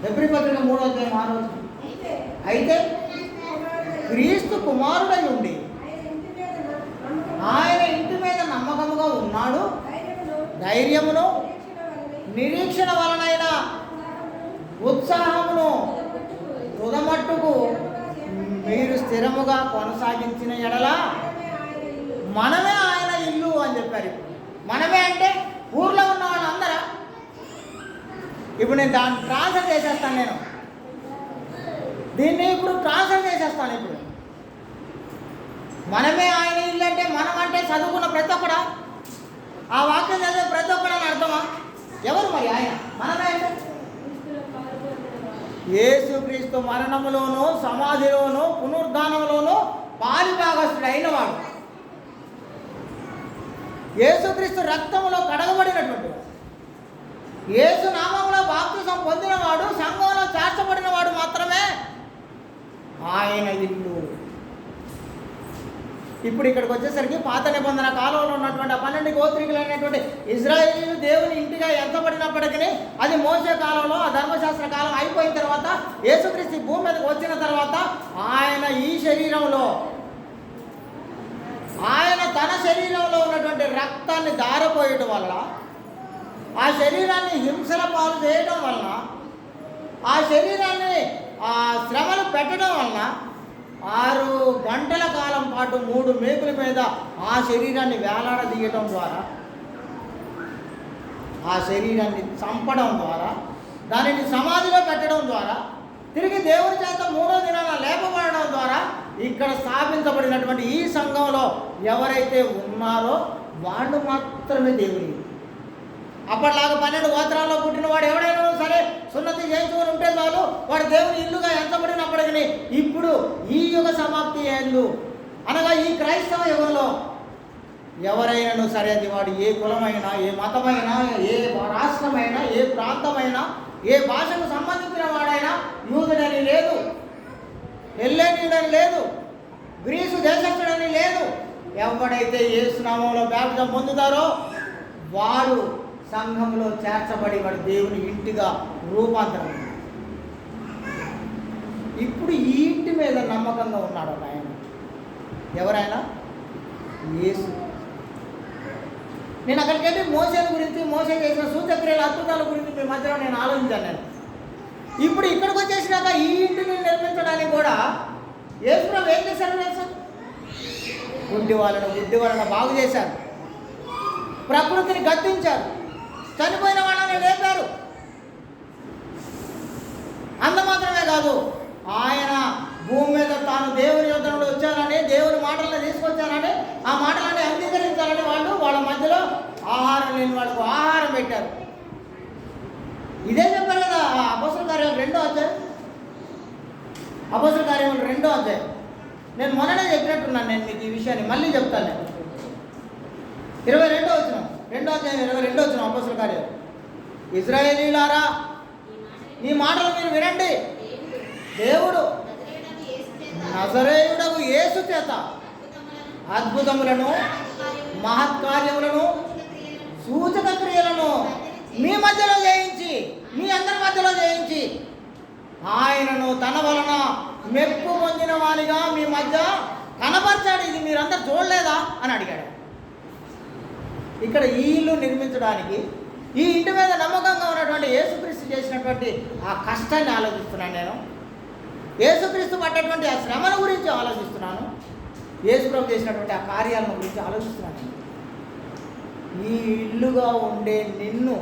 హెబ్రీ పత్రిక 3:6 అయితే క్రీస్తు కుమారుడై ఉండి ఆయన ఇంటి మీద నమ్మకముగా ఉన్నాడు, ధైర్యమును నిరీక్షణ వలనైన ఉత్సాహమును తుదమట్టుకు మీరు స్థిరముగా కొనసాగించిన ఎడల మనమే ఆయన ఇల్లు అని చెప్పారు. మనమే అంటే ఊర్లో ఉన్న వాళ్ళందరా? ఇప్పుడు నేను దాన్ని ట్రాన్స్ఫర్ చేసేస్తాను. నేను దీన్ని ఇప్పుడు ట్రాన్స్ఫర్ చేసేస్తాను. ఇప్పుడు మనమే ఆయన ఇల్లు అంటే మనం అంటే చదువుకున్న ప్రతి ఒక్కడా, ఆ వాక్యం చదివే ప్రతి ఒక్కడని అర్థమా? ఎవరు మరి ఆయన? మనమే అంటే యేసుక్రీస్తు మరణములోను సమాధిలోను పునరుద్ధానంలోను పాలిభాగస్తుడు అయినవాడు, యేసుక్రీస్తు రక్తములో కడగబడినటువంటి, యేసు నామములో బాప్తిసం పొందినవాడు, సంఘంలో చేర్చబడినవాడు మాత్రమే ఆయన ఇల్లు. ఇప్పుడు ఇక్కడికి వచ్చేసరికి పాత నిబంధన కాలంలో ఉన్నటువంటి 12 గోత్రికులైనటువంటి ఇజ్రాయేలీలు దేవుని ఇంటిగా ఎంచబడినప్పటికీ అది మోసే కాలంలో, ఆ ధర్మశాస్త్ర కాలం అయిపోయిన తర్వాత యేసుక్రీస్తు భూమి మీదకి వచ్చిన తర్వాత ఆయన ఈ శరీరంలో, ఆయన తన శరీరంలో ఉన్నటువంటి రక్తాన్ని ధారపోయడం వల్ల, ఆ శరీరాన్ని హింసల పాలు చేయడం వలన, ఆ శరీరాన్ని శ్రమలు పెట్టడం వలన 6 గంటల కాలం పాటు 3 మేకుల మీద ఆ శరీరాన్ని వేలాడదీయటం ద్వారా, ఆ శరీరాన్ని చంపడం ద్వారా, దానిని సమాధిలో పెట్టడం ద్వారా, తిరిగి దేవుని చేత 3వ దినాన లేపబడడం ద్వారా ఇక్కడ స్థాపించబడినటువంటి ఈ సంఘంలో ఎవరైతే ఉన్నారో వాళ్ళు మాత్రమే దేవుని. అప్పటిలాగా 12 గోత్రాల్లో పుట్టిన వాడు ఎవడైనా సరే సున్నతి చేయించుకొని ఉంటే చాలు, వాడు దేవుని ఇల్లుగా ఎంచబడినప్పటికీ ఇప్పుడు ఈ యుగ సమాప్తి ఏందు అనగా ఈ క్రైస్తవ యుగంలో ఎవరైనా సరే అది వాడు ఏ కులమైనా, ఏ మతమైనా, ఏ రాష్ట్రమైనా, ఏ ప్రాంతమైనా, ఏ భాషకు సంబంధించిన వాడైనా, యూదుడని లేదు, హెల్లేనీయుడని లేదు, గ్రీసు దేశస్థుడని లేదు, ఎవడైతే యేసు నామములో బ్యాప్టిజం పొందుతారో వాడు సంఘంలో చేర్చబడి వాడు దేవుని ఇంటిగా రూపాంతరం. ఇప్పుడు ఈ ఇంటి మీద నమ్మకంగా ఉన్నాడు ఆయన. ఎవరైనా? యేసు. నేను అక్కడికి వెళ్ళి మోసేల గురించి, మోసే చేసిన సూచక్రియల అద్భుతాల గురించి మీ మధ్యలో నేను ఆలోచించాను. నేను ఇప్పుడు ఇక్కడికి వచ్చేసినాక ఈ ఇంటిని నిర్మించడానికి కూడా యేసుప్రభు ఏం చేశారు తెలుసా? గుడ్డి వాళ్ళను బాగు చేశారు, ప్రకృతిని గద్దించారు, చనిపోయిన వాళ్ళని లేపారు. అంత మాత్రమే కాదు, ఆయన భూమి మీద తాను దేవుని యొద్ద నుండి వచ్చానని, దేవుని మాటలను తీసుకొచ్చానని, ఆ మాటలని అంగీకరించాలని వాళ్ళ మధ్యలో ఆహారం లేని వాళ్ళకు ఆహారం పెట్టారు. ఇదే చెప్పారు కదా అపోస్తల కార్యాలు 2వ అధ్యాయం. అపోస్తల కార్యాలు 2వ అధ్యాయం. నేను మొన్ననే చెప్పినట్టున్నాను, నేను మీకు ఈ విషయాన్ని మళ్ళీ చెప్తాను. నేను 22వ వచనం, 2వ అధ్యాయం 22వ వచనం అపోస్తల కార్యాలు. ఇశ్రాయేలీయులారా, ఈ మాటలు మీరు వినండి. దేవుడు నజరేయుడగు యేసు చేత అద్భుతములను, మహత్కార్యములను, సూచక క్రియలను మీ మధ్యలో చేయించి, మీ అందరి మధ్యలో చేయించి, ఆయనను తన వలన మెప్పు పొందిన వానిగా మీ మధ్య కనపరిచాడు. ఇది మీరందరూ చూడలేదా అని అడిగాడు. ఇక్కడ ఈ ఇల్లు నిర్మించడానికి, ఈ ఇంటి మీద నమ్మకంగా ఉన్నటువంటి యేసుక్రీస్తు చేసినటువంటి ఆ కష్టాన్ని ఆలోచిస్తున్నాను నేను. యేసుక్రీస్తు పడ్డటువంటి ఆ శ్రమల గురించి ఆలోచిస్తున్నాను. యేసుప్రభు చేసినటువంటి ఆ కార్యాలను గురించి ఆలోచిస్తున్నాను. ఈ ఇల్లుగా ఉండే నిన్ను,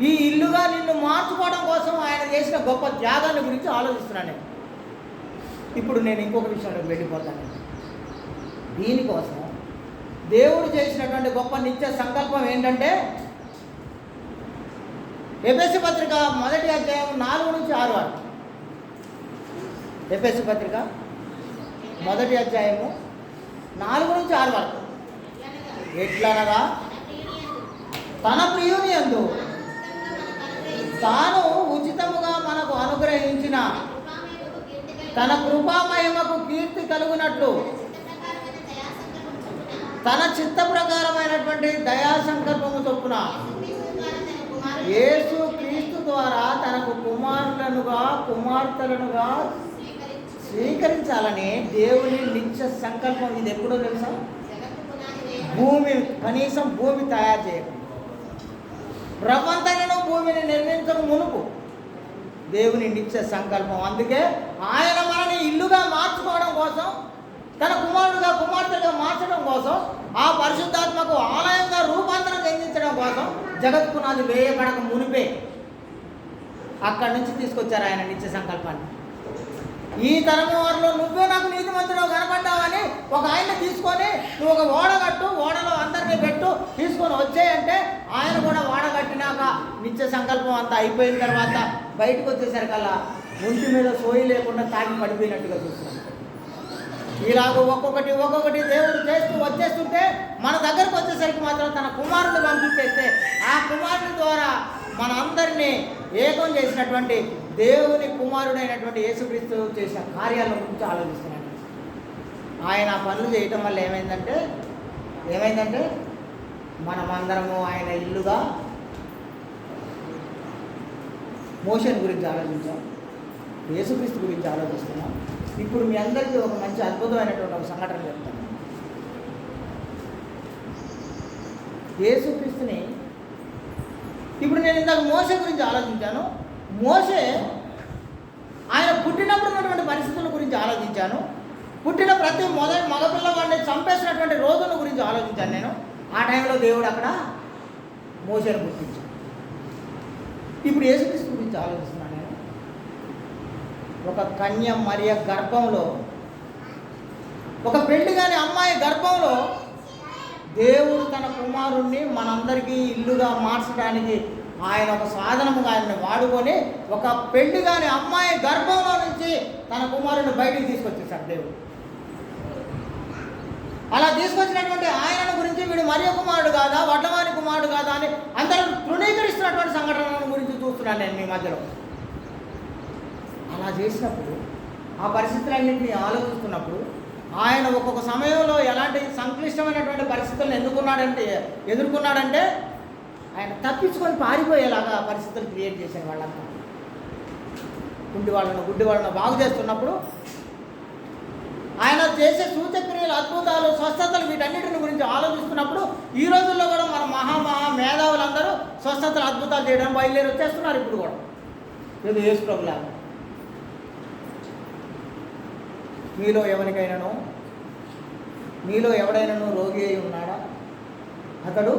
ఈ ఇల్లుగా నిన్ను మార్చుకోవడం కోసం ఆయన చేసిన గొప్ప త్యాగాన్ని గురించి ఆలోచిస్తున్నాను నేను. ఇప్పుడు నేను ఇంకొక విషయంలోకి వెళ్ళిపోతాను. దీనికోసం దేవుడు చేసినటువంటి గొప్ప నిత్య సంకల్పం ఏంటంటే, ఎఫెసీ పత్రిక 1వ అధ్యాయం 4 నుంచి 6 వరకు. ఎఫెసీ పత్రిక 1వ అధ్యాయము 4 నుంచి 6 వరకు. ఎట్లనగా తన ప్రియుని యందు తాను ఉచితముగా మనకు అనుగ్రహించిన తన కృపామహిమకు కీర్తి కలుగునట్లు తన చిత్త ప్రకారమైనటువంటి దయా సంకల్పము చొప్పున యేసు క్రీస్తు ద్వారా తనకు కుమార్తెలనుగా స్వీకరించాలని దేవుని నిత్య సంకల్పం. ఇది ఎప్పుడో తెలుసా? కనీసం భూమి తయారు చేయడం, ప్రపంచంలో భూమిని నిర్మించక మునుపు దేవుని నిత్య సంకల్పం. అందుకే ఆయన మనని ఇల్లుగా మార్చుకోవడం కోసం, తన కుమార్తెగా మార్చడం కోసం, ఆ పరిశుద్ధాత్మకు ఆలయంగా రూపాంతరం చెందించడం కోసం జగత్పునాది వేయబడక మునిపే అక్కడి నుంచి తీసుకొచ్చారు ఆయన నిత్య సంకల్పాన్ని. ఈ తరము వారిలో నువ్వే నాకు నీతిమంతుడు కనపడ్డావని ఒక ఆయన తీసుకొని, నువ్వు ఒక ఓడ కట్టు, ఓడలో అందరినీ పెట్టు, తీసుకొని వచ్చేయంటే ఆయన కూడా ఓడ కట్టినాక నిత్య సంకల్పం అంతా అయిపోయిన తర్వాత బయటకు వచ్చేసరికల్లా ఒంటి మీద సోయి లేకుండా తాగి పడిపోయినట్టుగా చూస్తున్నాం. ఇలాగ ఒక్కొక్కటి దేవుడు చేస్తూ వచ్చేస్తుంటే మన దగ్గరకు వచ్చేసరికి మాత్రం తన కుమారుని పంపించేస్తే, ఆ కుమారుని ద్వారా మన అందరినీ ఏకం చేసినటువంటి దేవుని కుమారుడైనటువంటి యేసుక్రీస్తు చేసిన కార్యాల గురించి ఆలోచిస్తున్నాను. ఆయన పనులు చేయటం వల్ల ఏమైందంటే మనమందరము ఆయన ఇల్లుగా. మోషన్ గురించి ఆలోచించాం, యేసుక్రీస్తు గురించి ఆలోచిస్తున్నాం. ఇప్పుడు మీ అందరికీ ఒక మంచి అద్భుతమైనటువంటి ఒక సంఘటన చెప్తాను. యేసుక్రీస్తుని ఇప్పుడు నేను ఇందాక మోషే గురించి ఆలోచించాను. మోషే ఆయన పుట్టినప్పుడు ఉన్నటువంటి పరిస్థితుల గురించి ఆలోచించాను. పుట్టిన ప్రతి మగపిల్లవాడిని చంపేసినటువంటి రోజుల గురించి ఆలోచించాను నేను. ఆ టైంలో దేవుడు అక్కడ మోషేను పుట్టించాడు. ఇప్పుడు యేసుక్రీస్తు గురించి ఆలోచిస్తున్నాను నేను. ఒక కన్య మరియ గర్భంలో, ఒక పెళ్లి కాని అమ్మాయి గర్భంలో దేవుడు తన కుమారుణ్ణి మనందరికీ ఇల్లుగా మార్చడానికి ఆయన ఒక సాధనముగా ఆయన్ని వాడుకొని, ఒక పెళ్లి కాని అమ్మాయి గర్భంలో నుంచి తన కుమారుని బయటికి తీసుకొచ్చేసాడు దేవుడు. అలా తీసుకొచ్చినటువంటి ఆయనను గురించి వీడు మరియ కుమారుడు కాదా, వడ్లవాని కుమారుడు కాదా అని అందరూ తృణీకరిస్తున్నటువంటి సంఘటనల గురించి చూస్తున్నాను నేను మీ మధ్యలో. అలా చేసినప్పుడు, ఆ పరిస్థితులన్నింటినీ ఆలోచిస్తున్నప్పుడు, ఆయన ఒక్కొక్క సమయంలో ఎలాంటి సంక్లిష్టమైనటువంటి పరిస్థితులను ఎదుర్కొన్నాడంటే ఆయన తప్పించుకొని పారిపోయేలాగా పరిస్థితులు క్రియేట్ చేశారు. వాళ్ళంతా గుడ్డి వాళ్ళను బాగు చేస్తున్నప్పుడు ఆయన చేసే సూచక్రియలు, అద్భుతాలు, స్వస్థతలు, వీటన్నిటిని గురించి ఆలోచిస్తున్నప్పుడు ఈ రోజుల్లో కూడా మన మహా మేధావులందరూ స్వస్థతలు, అద్భుతాలు చేయడం బయలుదేరి వచ్చేస్తున్నారు. ఇప్పుడు కూడా ఏదో యేసు ప్రభులాగా మీలో ఎవడైనాను రోగి అయి ఉన్నాడా? అతడు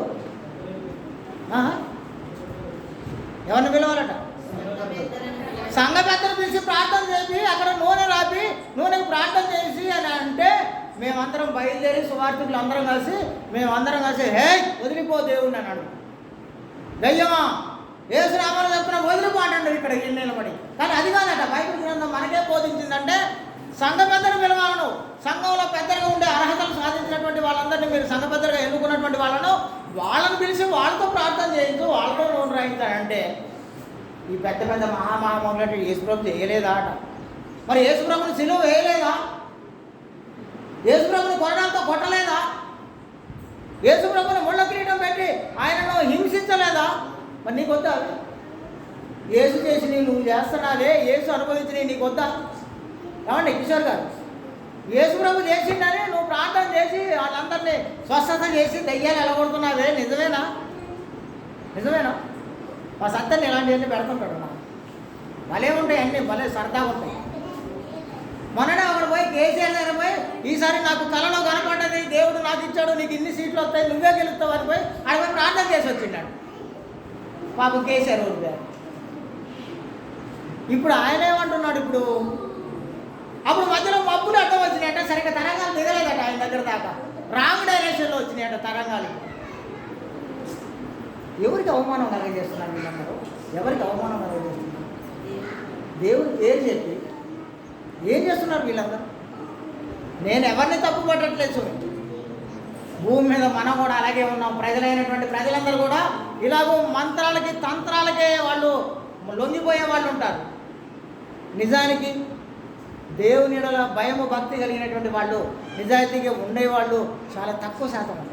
ఎవరిని పిలవాలట? సంఘ పెద్దలు పిలిచి ప్రార్థన చేసి అక్కడ నూనెకు ప్రార్థన చేసి అని అంటే మేమందరం బయలుదేరి సువార్థికులు అందరం కలిసి హే వదిలిపో దేవుడిని అన్నాడు. దయ్యమా యేసు నామములో చెప్తున్నా వదిలిపో అంటాడు ఇక్కడ నిలబడి. కానీ అది కాదట. బైబిల్ గ్రంథం మనకే బోధించిందంటే సంఘ పెద్దలు పిలవాలను, సంఘంలో పెద్దలుగా ఉండే అర్హతలు సాధించినటువంటి వాళ్ళందరినీ, మీరు సంఘ పెద్దలుగా ఎన్నుకున్నటువంటి వాళ్ళని పిలిచి వాళ్ళతో ప్రార్థన చేయించు, వాళ్ళతో నూనె రాయించాలంటే ఈ పెద్ద పెద్ద మహామహులు యేసుప్రభు చేయలేదా అట. మరి యేసుప్రభుని సిలువ వేయలేదా? యేసుప్రభుని కొరడాలతో కొట్టలేదా? యేసుప్రభుని ముళ్ళ కిరీటం పెట్టి ఆయనను హింసించలేదా? మరి నీకు వద్దా? యేసు చేసి నువ్వు చేస్తున్నావే, యేసు అనుభవించి నీకు వద్దా? ఏమండి కిషోర్ గారు, యేసుప్రభు చేసిండని నువ్వు ప్రార్థన చేసి వాళ్ళందరినీ స్వస్థత చేసి దయ్యాలు ఎలగొడుతున్నావే, నిజమేనా? మా సత్యాన్ని ఇలాంటివన్నీ పెడుతుంటాడు. నాకు భలే ఉంటాయి, అన్నీ భలే సరదాగా ఉంటాయి. మొన్ననే అక్కడ పోయి కేసీఆర్ దగ్గర పోయి ఈసారి నాకు కలలో కనపడ్డది, దేవుడు నాకు ఇచ్చాడు, నీకు ఇన్ని సీట్లు వస్తాయి, నువ్వే గెలుస్తావు అని పోయి ఆయన ప్రార్థన చేసి వచ్చిండాడు. పాపం కేసీఆర్ ఊరు. ఇప్పుడు ఆయన ఏమంటున్నాడు? అప్పుడు మధ్యలో మబ్బులు అడ్డం వచ్చినాయట, సరిగ్గా తరంగాలు దిగలేదట ఆయన దగ్గర దాకా, రాంగ్ డైరెక్షన్లో వచ్చినాయట తరంగాలు. ఎవరికి అవమానం కలగజేస్తున్నారు వీళ్ళందరూ? ఎవరికి అవమానం కలగజేస్తున్నారు? దేవుడు పేరు చెప్పి ఏం చేస్తున్నారు వీళ్ళందరూ? నేను ఎవరిని తప్పు పట్టట్లేదు. చూడండి, భూమి మీద మనం కూడా అలాగే ఉన్నాం. ప్రజలందరూ కూడా ఇలాగో మంత్రాలకి తంత్రాలకే వాళ్ళు లొంగిపోయే వాళ్ళు ఉంటారు. నిజానికి దేవుని యెడల భయము భక్తి కలిగినటువంటి వాళ్ళు, నిజాయితీగా ఉండేవాళ్ళు చాలా తక్కువ శాతం ఉంటారు.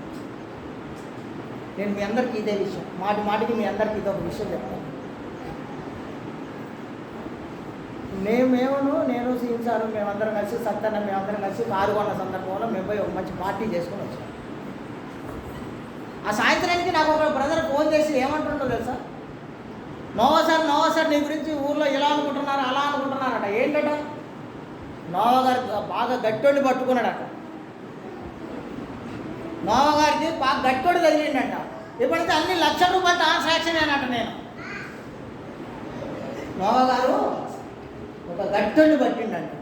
నేను మీ అందరికీ ఇదే విషయం, మాటికి మీ అందరికీ ఇదొక విషయం చెప్తాను. నేను సీన్సారు మేమందరం కలిసి సత్తన్న మేమందరం కలిసి పాల్గొన్న సందర్భంలో మేము పోయి ఒక మంచి పార్టీ చేసుకొని వచ్చాం. ఆ సాయంత్రానికి నాకు ఒక బ్రదర్ ఫోన్ చేసి ఏమంటుండో తెలుసా? నోవా సార్ నీ గురించి ఊర్లో ఇలా అనుకుంటున్నారు అలా అనుకుంటున్నారట. ఏంటట? నోవా గారు బాగా గట్టోడిని పట్టుకున్నాడట. నోవా గారికి బాగా గట్టోడు తగిలిండట. ఎప్పుడైతే అన్ని ₹1,00,000 ట్రాన్సాక్షన్ అనట. నేను నోవా గారు ఒక గట్టోడిని పట్టిండంట.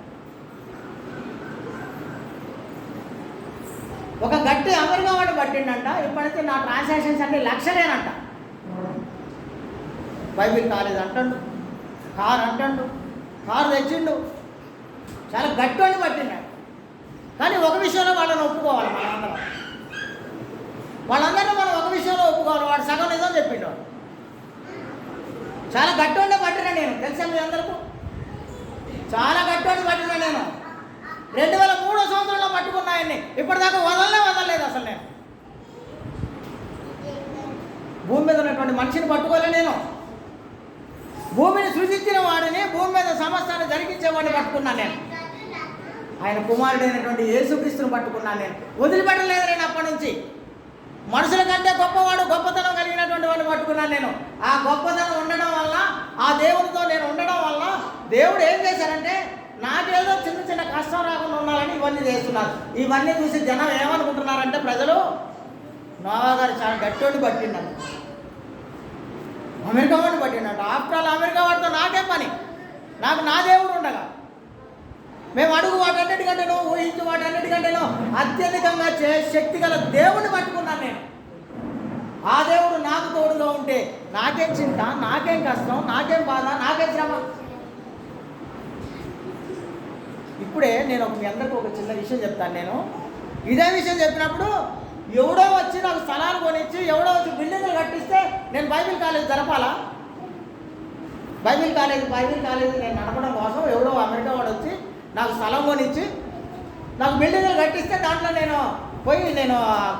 ఒక గట్టి అమెరికా వాడు పట్టిండంట. ఇప్పుడైతే నా ట్రాన్సాక్షన్స్ అన్ని లక్షలేనంట. బైబిల్ కాలేజ్ అంటాడు, కారు తెచ్చిండు, చాలా గట్టోని పట్టిండు. కానీ ఒక విషయంలో వాళ్ళని ఒప్పుకోవాలి. వాళ్ళందరినీ మనం ఒక విషయంలో ఒప్పుకోవాలి. వాడు సగం నిజం చెప్పిండు. చాలా గట్టోనే పట్టినా నేను, తెలుసా మీ అందరికీ? చాలా గట్టోని పట్టినా నేను. 2003 సంవత్సరంలో పట్టుకున్నాయన్ని ఇప్పటిదాకా వదలలేదు అసలు. నేను భూమి మీద ఉన్నటువంటి మనిషిని పట్టుకోలే. నేను భూమిని సృజించిన వాడిని, భూమి మీద సమస్తాన్ని జరిగించేవాడిని పట్టుకున్నాను. నేను ఆయన కుమారుడైనటువంటి యేసుక్రీస్తుని పట్టుకున్నాను. నేను వదిలిపెట్టలేదు. నేను అప్పటి నుంచి మనుషుల కంటే గొప్పవాడు, గొప్పతనం కలిగినటువంటి వాడిని పట్టుకున్నాను. నేను ఆ గొప్పతనం ఉండడం వల్ల, ఆ దేవుడితో నేను ఉండడం వల్ల దేవుడు ఏం చేశారంటే నాకేదో చిన్న కష్టం రాకుండా ఉండాలని ఇవన్నీ చేస్తున్నారు. ఇవన్నీ చూసి జనం ఏమనుకుంటున్నారంటే ప్రజలు, నోవా గారు చాలా గట్టోడిని పట్టిండను, అమెరికా వాడిని పట్టిండట. ఆఫ్టర్ ఆల్ అమెరికా వాడితో నాకేం పని? నాకు నా దేవుడు ఉండగా, మేము అడుగు వాటన్నిటికంటేనో ఊహించు వాటన్నిటికంటేనో అత్యధికంగా శక్తి గల దేవుడిని పట్టుకున్నాను నేను. ఆ దేవుడు నాకు తోడుగా ఉంటే నాకేం చింత, నాకేం కష్టం, నాకేం బాధ, నాకేం శ్రమ. ఇప్పుడే నేను మీ అందరికీ ఒక చిన్న విషయం చెప్తాను. నేను ఇదే విషయం చెప్పినప్పుడు ఎవడో వచ్చి నాకు స్థలాలు కొనిచ్చి, ఎవడో వచ్చి బిల్డింగ్లు కట్టిస్తే నేను బైబిల్ కాలేజ్ జరపాలా? బైబిల్ కాలేజ్ నేను నడపడం కోసం ఎవడో అమెరికా వాడు వచ్చి నాకు స్థలం కొనిచ్చి నాకు బిల్డింగ్లు కట్టిస్తే దాంట్లో నేను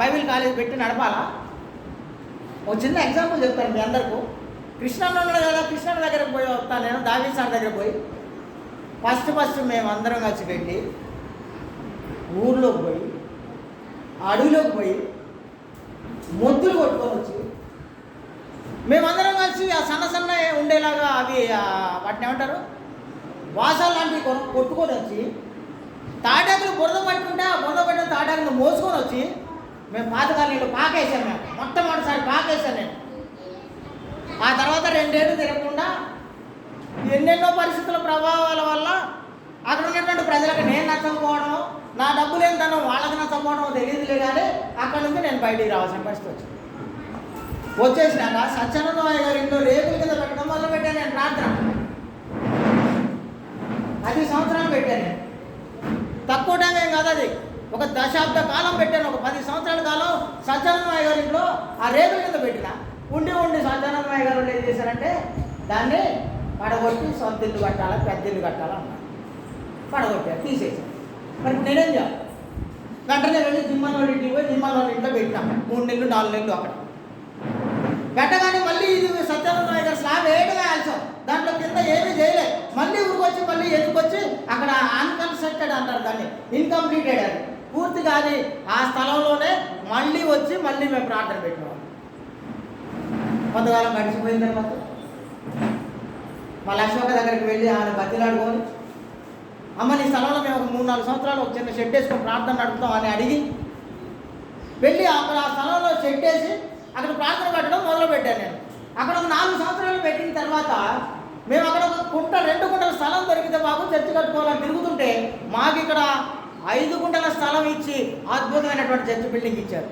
బైబిల్ కాలేజ్ పెట్టి నడపాలా? ఒక చిన్న ఎగ్జాంపుల్ చెప్తాను మీ అందరికీ. కృష్ణన్న ఉన్నాడు కదా, కృష్ణన్న దగ్గరకు పోయి వస్తాను నేను. దావీద్ సార్ దగ్గర పోయి ఫస్ట్ మేము అందరం కలిసి వెళ్ళి ఊర్లోకి పోయి, అడవిలోకి పోయి మొద్దులు కొట్టుకొని వచ్చి మేమందరం కలిసి ఆ సన్న ఉండేలాగా అవి వాటిని ఏమంటారు, వాసాలు లాంటివి కొట్టుకొని వచ్చి తాటాకులు బురద పట్టుకుంటే ఆ బురద పట్టిన తాటాకులు మోసుకొని వచ్చి మేము పాతకాల నీళ్ళు పాకేసాం. మేము మొట్టమొదటిసారి పాకేసాను నేను. ఆ తర్వాత 2 ఏళ్ళు తిరగకుండా ఎన్నెన్నో పరిస్థితుల ప్రభావాల వల్ల అక్కడ ఉన్నటువంటి ప్రజలకు నేను నచ్చకపోవడం, నా డబ్బులు ఏంటనో వాళ్ళకి నచ్చకపోవడం తెలియదులే, కానీ అక్కడ నుంచి నేను బయటికి రావాల్సిన పరిస్థితి వచ్చేసినాక సత్యానందమయ్య గారి ఇంట్లో రేకుల కింద పెట్టడం మొదలు పెట్టాను నేను ప్రార్థన. 10 సంవత్సరాలు పెట్టాను నేను. తక్కువ టైం ఏం కాదు, అది ఒక దశాబ్ద కాలం పెట్టాను. ఒక 10 సంవత్సరాల కాలం సత్యానందమయ్య గారి ఇంట్లో ఆ రేకుల కింద పెట్టిన. ఉండి సత్యానందమయ్య గారు ఏం చేశారంటే దాన్ని పడగొట్టి సొంత ఇల్లు కట్టాలా, పెద్ద ఇల్లు కట్టాలా అన్నారు. పడగొట్టారు, తీసేసాను. మరి నేనేం చేయాలి? వెంటనే వెళ్ళి జిమ్మనోళ్ళ ఇంటికి పోయి జిమ్మనోళ్ళ ఇంట్లో పెట్టినాం. 3 నెలలు 4 నెలలు అక్కడ పెట్టగానే మళ్ళీ ఇది సత్యానందమయ్య గారు స్లాబ్ వేయడమే ఆల్సాం. దాంట్లో కింద ఏమీ చేయలేదు. మళ్ళీ ఊరికొచ్చి మళ్ళీ ఎదుకొచ్చి అక్కడ అన్కన్స్ట్రక్టెడ్ అంటారు దాన్ని, ఇన్కంప్లీటెడ్ అది పూర్తిగా. అది ఆ స్థలంలోనే మళ్ళీ వచ్చి మళ్ళీ మేము ప్రార్థన పెట్టినాం. కొంతకాలం గడిచిపోయిన తర్వాత మా లక్ష్మక్క దగ్గరికి వెళ్ళి ఆయన బతిలాడుకొని, అమ్మ నీ స్థలంలో మేము ఒక 3-4 సంవత్సరాలు ఒక చిన్న షెడ్ వేసుకొని ప్రార్థన నడుపుతాం అని అడిగి వెళ్ళి అక్కడ ఆ స్థలంలో షెడ్ వేసి అక్కడ ప్రార్థన పెట్టడం మొదలుపెట్టాను నేను. అక్కడ ఒక 4 సంవత్సరాలు పెట్టిన తర్వాత మేము అక్కడ ఒక 2 గుంటల స్థలం దొరికితే మాకు చర్చి కట్టుకోవాలని తిరుగుతుంటే మాకు ఇక్కడ 5 గుంటల స్థలం ఇచ్చి అద్భుతమైనటువంటి చర్చి బిల్డింగ్ ఇచ్చారు.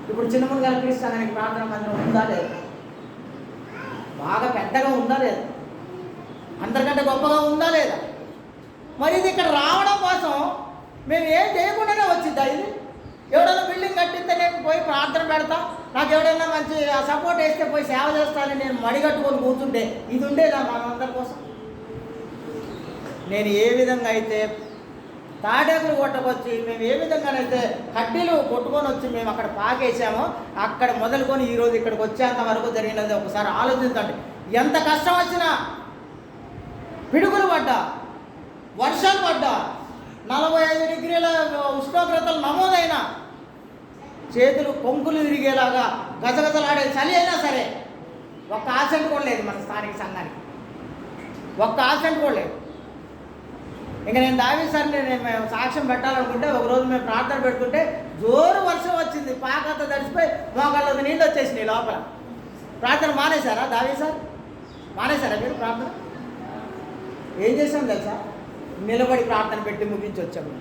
ఇప్పుడు చిన్నమునిగల క్రీస్తానికి ప్రార్థన మందిరం ఉందా లేదు? బాగా పెద్దగా ఉందా లేదా? అందరికంటే గొప్పగా ఉందా లేదా? మరి ఇది ఇక్కడ రావడం కోసం మేము ఏం చేయకుండానే వచ్చిద్దా? ఇది ఎవడైనా బిల్డింగ్ కట్టిస్తే నేను పోయి ప్రార్థన పెడతా, నాకు ఎవడైనా మంచి సపోర్ట్ వేస్తే పోయి సేవ చేస్తానని నేను మడిగట్టుకొని కూర్చుంటే ఇది ఉండేదా మనందరి కోసం? నేను ఏ విధంగా అయితే తాటాకులు కొట్టకొచ్చి మేము ఏ విధంగానైతే కడ్డీలు కొట్టుకొని వచ్చి మేము అక్కడ పాకేసామో అక్కడ మొదలుకొని ఈరోజు ఇక్కడికి వచ్చేంత వరకు జరిగినది ఒకసారి ఆలోచించండి. ఎంత కష్టం వచ్చినా, పిడుగులు పడ్డా, వర్షాలు పడ్డా, 45 డిగ్రీల ఉష్ణోగ్రతలు నమోదైనా, చేతులు కొంకులు తిరిగేలాగా గజగజలాడే చలి అయినా సరే ఒక్క ఆసెంట్ కూడా లేదు మన స్థానిక సంఘానికి. ఒక్క ఆసెంట్ కూడా లేదు. ఇంకా నేను దావీసారిని మేము సాక్ష్యం పెట్టాలనుకుంటే ఒకరోజు మేము ప్రార్థన పెడుతుంటే జోరు వర్షం వచ్చింది, పాకంతా తడిసిపోయి మోకాళ్ళకి నీళ్ళు వచ్చేసినాయి లోపల. ప్రార్థన మానేశారా దావీసార్? మానేశారా మీరు ప్రార్థన? ఏం చేసాం తెలుసా? నిలబడి ప్రార్థన పెట్టి ముగించి వచ్చాము.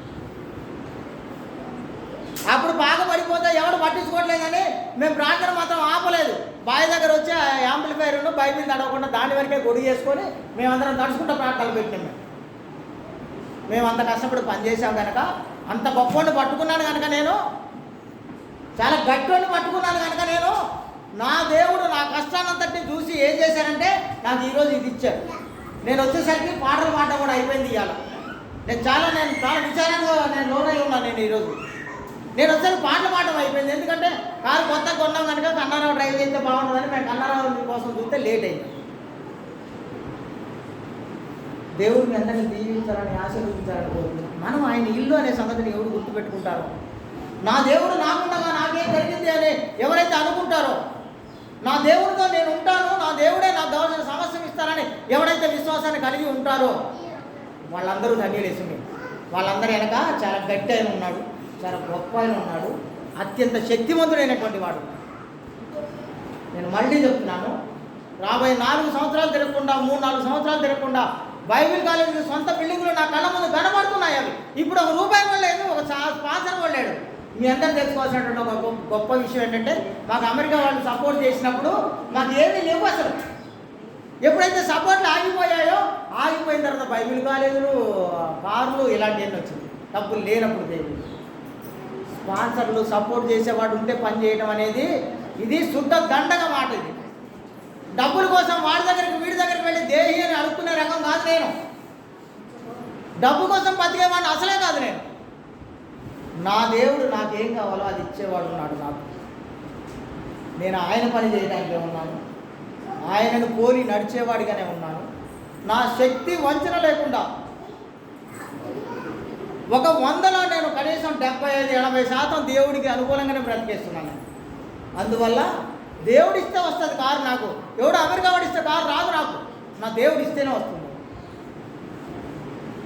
అప్పుడు బాగా పడిపోతే ఎవడు పట్టించుకోవట్లేదని మేము ప్రార్థన మాత్రం ఆపలేదు. బావి దగ్గర వచ్చి యాంప్లిఫైర్ను బైబిల్ తడవకుండా దాని వరకే గొడుగు చేసుకొని మేమందరం తడుచుకుంటూ ప్రార్థనలు పెట్టినాం. మేము అంత కష్టపడి పనిచేసాం కనుక, అంత గొప్పని పట్టుకున్నాను కనుక, నేను చాలా గట్టిని పట్టుకున్నాను కనుక, నేను నా దేవుడు నా కష్టాన్నంతటిని చూసి ఏం చేశారంటే నాకు ఈరోజు ఇది ఇచ్చారు. నేను వచ్చేసరికి పాటలు పాట కూడా అయిపోయింది ఇవాళ. నేను చాలా విచారంగా నేను లోనై ఉన్నాను. నేను ఈరోజు నేను వచ్చేసరికి పాటలు పాడడం అయిపోయింది. ఎందుకంటే కారు కొత్తగా కొన్నాం కనుక కన్నారావు డ్రైవ్ చేస్తే బాగుంటుందని మేము కన్నారావు కోసం చూస్తే లేట్ అయింది. దేవుడిని అందరినీ దీవించాలని ఆశీర్వదించాలని కోరుకుంటున్నాం. మనం ఆయన ఇల్లు అనే సంగతిని ఎవరు గుర్తుపెట్టుకుంటారో, నా దేవుడు నాకుండగా నాకేం జరిగింది అని ఎవరైతే అనుకుంటారో, నా దేవుడితో నేను ఉంటాను, నా దేవుడే నాకు కావాల్సిన సమస్య ఇస్తానని ఎవరైతే విశ్వాసాన్ని కలిగి ఉంటారో వాళ్ళందరూ ధన్యులేసింది. వాళ్ళందరూ వెనక చాలా గట్టి అయిన ఉన్నాడు, చాలా గొప్ప అయిన ఉన్నాడు, అత్యంత శక్తివంతుడైనటువంటి వాడు. నేను మళ్ళీ చెప్తున్నాను, రాబోయే 4 సంవత్సరాలు తిరగకుండా 3-4 సంవత్సరాలు తిరగకుండా బైబిల్ కాలేజీ సొంత బిల్డింగ్లు నా కళ్ళ ముందు కనబడుతున్నాయి. అవి ఇప్పుడు ₹1 కూడా లేదు, ఒక స్పాన్సర్ కూడా లేడు. మీ అందరూ తెలుసుకోవాల్సినటువంటి ఒక గొప్ప విషయం ఏంటంటే, మాకు అమెరికా వాళ్ళు సపోర్ట్ చేసినప్పుడు మాకు ఏమీ లేవు అసలు. ఎప్పుడైతే సపోర్ట్లు ఆగిపోయాయో, ఆగిపోయిన తర్వాత బైబిల్ కాలేజీలు, కార్లు ఇలాంటివన్నీ వచ్చింది. డబ్బులు లేనప్పుడు దేవుడు స్పాన్సర్లు సపోర్ట్ చేసేవాడు ఉంటే పని చేయడం అనేది ఇది శుద్ధ దండగ మాట. ఇది డబ్బుల కోసం వాడి దగ్గరికి వీడి దగ్గరికి వెళ్ళి దేహి అని అడుక్కునే రకం కాదు నేను. డబ్బు కోసం బతికేవాడిని అసలే కాదు నేను. నా దేవుడు నాకేం కావాలో అది ఇచ్చేవాడు ఉన్నాడు నాకు. నేను ఆయన పని చేయడానికే ఉన్నాను, ఆయనను పోలి నడిచేవాడిగానే ఉన్నాను. నా శక్తి వంచన లేకుండా ఒక 100లో నేను కనీసం 75-80% దేవుడికి అనుకూలంగానే బ్రతికేస్తున్నాను. అందువల్ల దేవుడు ఇస్తే వస్తుంది కారు నాకు. ఎవడు అమెరికా వాడు ఇస్తే కారు రాదు నాకు, నా దేవుడు ఇస్తేనే వస్తుంది.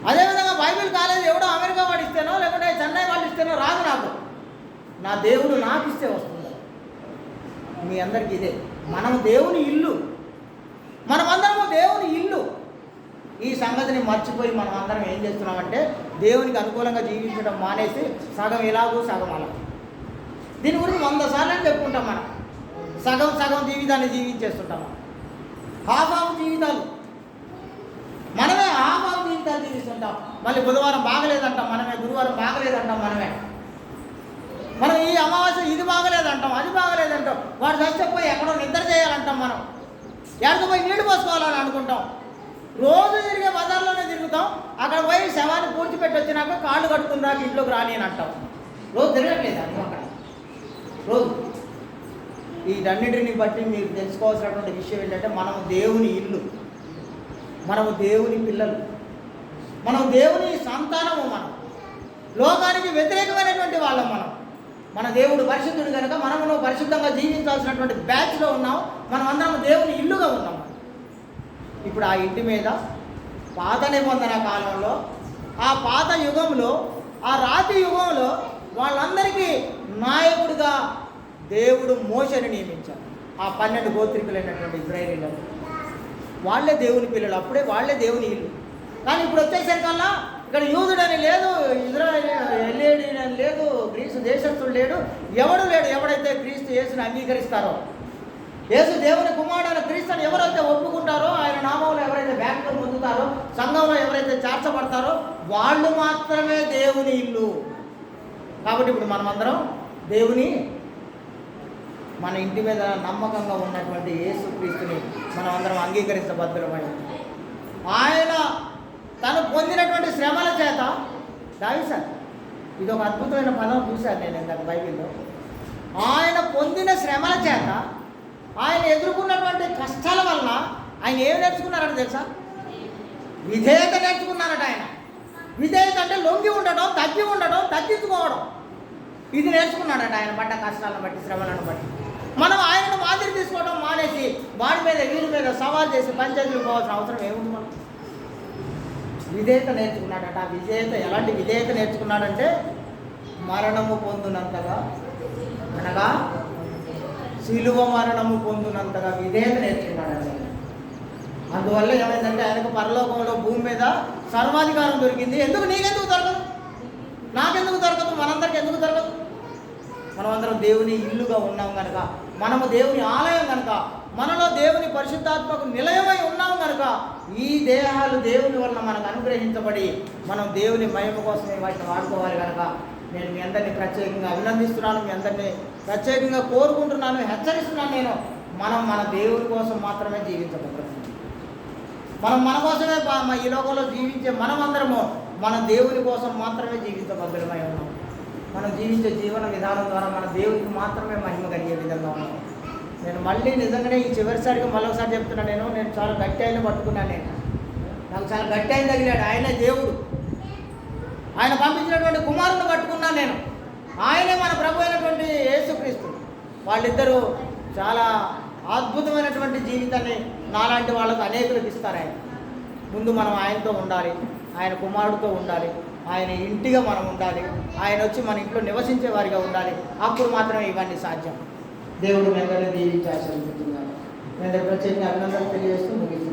అదేవిధంగా బైబిల్ కాలేజ్ ఎవడో అమెరికా వాడు ఇస్తేనో లేకుంటే చెన్నై వాళ్ళు ఇస్తేనో రాదు నాకు. నా దేవుడు నాకు ఇస్తే వస్తుంది. మీ అందరికీ ఇదే, మనం దేవుని ఇల్లు, మనమందరము దేవుని ఇల్లు. ఈ సంగతిని మర్చిపోయి మనం అందరం ఏం చేస్తున్నామంటే దేవునికి అనుకూలంగా జీవించడం మానేసి సగం ఇలాగూ సగం అలా. దీని గురించి 100 సార్లు చెప్పుకుంటాం. మనం సగం జీవితాన్ని జీవించేస్తుంటాం. హాఫ్ జీవితాలు మనమే, హాఫ్ జీవితాలు జీవిస్తుంటాం. మళ్ళీ బుధవారం బాగలేదంటాం మనమే, గురువారం బాగలేదంటాం మనమే, మనం ఈ అమావాస్య ఇది బాగలేదంటాం, అది బాగలేదంటాం. వాడు చచ్చిపోయి ఎక్కడో నిద్ర చేయాలంటాం, మనం ఎక్కడికి పోయి నీళ్లు పోసుకోవాలని అనుకుంటాం. రోజు తిరిగే బజార్లోనే తిరుగుతాం. అక్కడ పోయి శవాన్ని పూడ్చిపెట్టి వచ్చినాక కాళ్ళు కట్టుకుని రాక ఇంట్లోకి రాని అని అంటాం. రోజు తిరగట్లేదు అని అక్కడ రోజు. వీటన్నిటిని బట్టి మీరు తెలుసుకోవాల్సినటువంటి విషయం ఏంటంటే మనము దేవుని ఇల్లు, మనము దేవుని పిల్లలు, మనం దేవుని సంతానము. మనం లోకానికి వ్యతిరేకమైనటువంటి వాళ్ళం. మన దేవుడు పరిశుద్ధుడు కనుక మనము పరిశుద్ధంగా జీవించాల్సినటువంటి బ్యాచ్లో ఉన్నాం. మనం అందరం దేవుని ఇల్లుగా ఉన్నాం. ఇప్పుడు ఆ ఇంటి మీద పాత నిబంధన కాలంలో, ఆ పాత యుగంలో, ఆ రాతి యుగంలో వాళ్ళందరికీ నాయకుడిగా దేవుడు మోషేని నియమించారు. ఆ 12 గోత్రికులైనటువంటి ఇశ్రాయేలీయులు వాళ్ళే దేవుని పిల్లలు, అప్పుడే వాళ్ళే దేవుని ఇల్లు. కానీ ఇప్పుడు వచ్చేసరికల్లా ఇక్కడ యూదుడని లేదు, ఇజ్రాయేలీయుడు అని లేదు, గ్రీసు దేశస్థుడు లేడు, ఎవడు లేడు. ఎవడైతే క్రీస్తు యేసుని అంగీకరిస్తారో, యేసు దేవుని కుమారుడైన క్రీస్తుని ఎవరైతే ఒప్పుకుంటారో, ఆయన నామంలో ఎవరైతే బ్యాప్టిజం పొందుతారో, సంఘంలో ఎవరైతే చేర్చబడతారో వాళ్ళు మాత్రమే దేవుని ఇల్లు. కాబట్టి ఇప్పుడు మనమందరం దేవుని, మన ఇంటి మీద నమ్మకంగా ఉన్నటువంటి యేసు క్రీస్తుని మనం అందరం అంగీకరించబద్ధమై, ఆయన తను పొందినటువంటి శ్రమల చేత, సార్ ఇది ఒక అద్భుతమైన పదం చూశాను నేను ఇందాక బైబిల్లో. ఆయన పొందిన శ్రమల చేత, ఆయన ఎదుర్కొన్నటువంటి కష్టాల వలన ఆయన ఏం నేర్చుకున్నారట తెలుసా? విధేయత నేర్చుకున్నారట. ఆయన విధేయత అంటే లొంగి ఉండడం, తగ్గి ఉండడం, తగ్గించుకోవడం, ఇది నేర్చుకున్నాడట ఆయన పడ్డ కష్టాలను బట్టి, శ్రమలను బట్టి. మనం ఆయనను మాదిరి తీసుకోవడం మానేసి వాడి మీద వీరి మీద సవాల్ చేసి పంచాయతీలు పోవాల్సిన అవసరం ఏముంది? మనం విధేయత నేర్చుకున్నాడట. ఆ విధేయత ఎలాంటి విధేయత నేర్చుకున్నాడంటే మరణము పొందినంతగా, అనగా శిలువ మరణము పొందినంతగా విధేయత నేర్చుకున్నాడట. అందువల్ల ఏమైందంటే ఆయనకు పరలోకంలో భూమి మీద సర్వాధికారం దొరికింది. ఎందుకు నీకెందుకు దొరకదు, నాకెందుకు దొరకదు, మనందరికి ఎందుకు దొరకదు? మనమందరం దేవుని ఇల్లుగా ఉన్నాం కనుక, మనము దేవుని ఆలయం కనుక, మనలో దేవుని పరిశుద్ధాత్మకు నిలయమై ఉన్నాం కనుక ఈ దేహాలు దేవుని వలన మనకు అనుగ్రహించబడి మనం దేవుని మహిమ కోసమే వాటిని వాడుకోవాలి కనుక నేను మీ అందరినీ ప్రత్యేకంగా అభినందిస్తున్నాను, మీ అందరినీ ప్రత్యేకంగా కోరుకుంటున్నాను, హెచ్చరిస్తున్నాను. నేను మన దేవుని కోసం మాత్రమే జీవించబడుతున్నాం. మన కోసమే ఈ లోకంలో జీవించే మనమందరము మన దేవుని కోసం మాత్రమే జీవించబద్ధమై ఉన్నాం. మనం జీవించే జీవన విధానం ద్వారా మన దేవుడికి మాత్రమే మహిమ కలిగే విధంగా ఉన్నాం. నేను మళ్ళీ నిజంగానే ఈ చివరిసారిగా మళ్ళొకసారి చెప్తున్నాను. నేను చాలా గట్టి ఆయన పట్టుకున్నాను. నాకు చాలా గట్టి ఆయన తగిలాడు. ఆయనే దేవుడు, ఆయన పంపించినటువంటి కుమారుని పట్టుకున్నాను నేను. ఆయనే మన ప్రభు అయినటువంటి యేసుక్రీస్తు. వాళ్ళిద్దరూ చాలా అద్భుతమైనటువంటి జీవితాన్ని నాలాంటి వాళ్ళకు అనేకులకు ఇస్తారు. ఆయన ముందు మనం ఆయనతో ఉండాలి, ఆయన కుమారుడితో ఉండాలి, ఆయన ఇంటిగా మనం ఉండాలి, ఆయన వచ్చి మన ఇంట్లో నివసించే వారిగా ఉండాలి. అప్పుడు మాత్రమే ఇవన్నీ సాధ్యం. దేవుడు మీ అందరినీ దీవించి ఆశీర్వదిస్తున్నాను. మీ అందరి ప్రత్యేకంగా అభినందనలు తెలియజేస్తూ ముగిస్తున్నాను.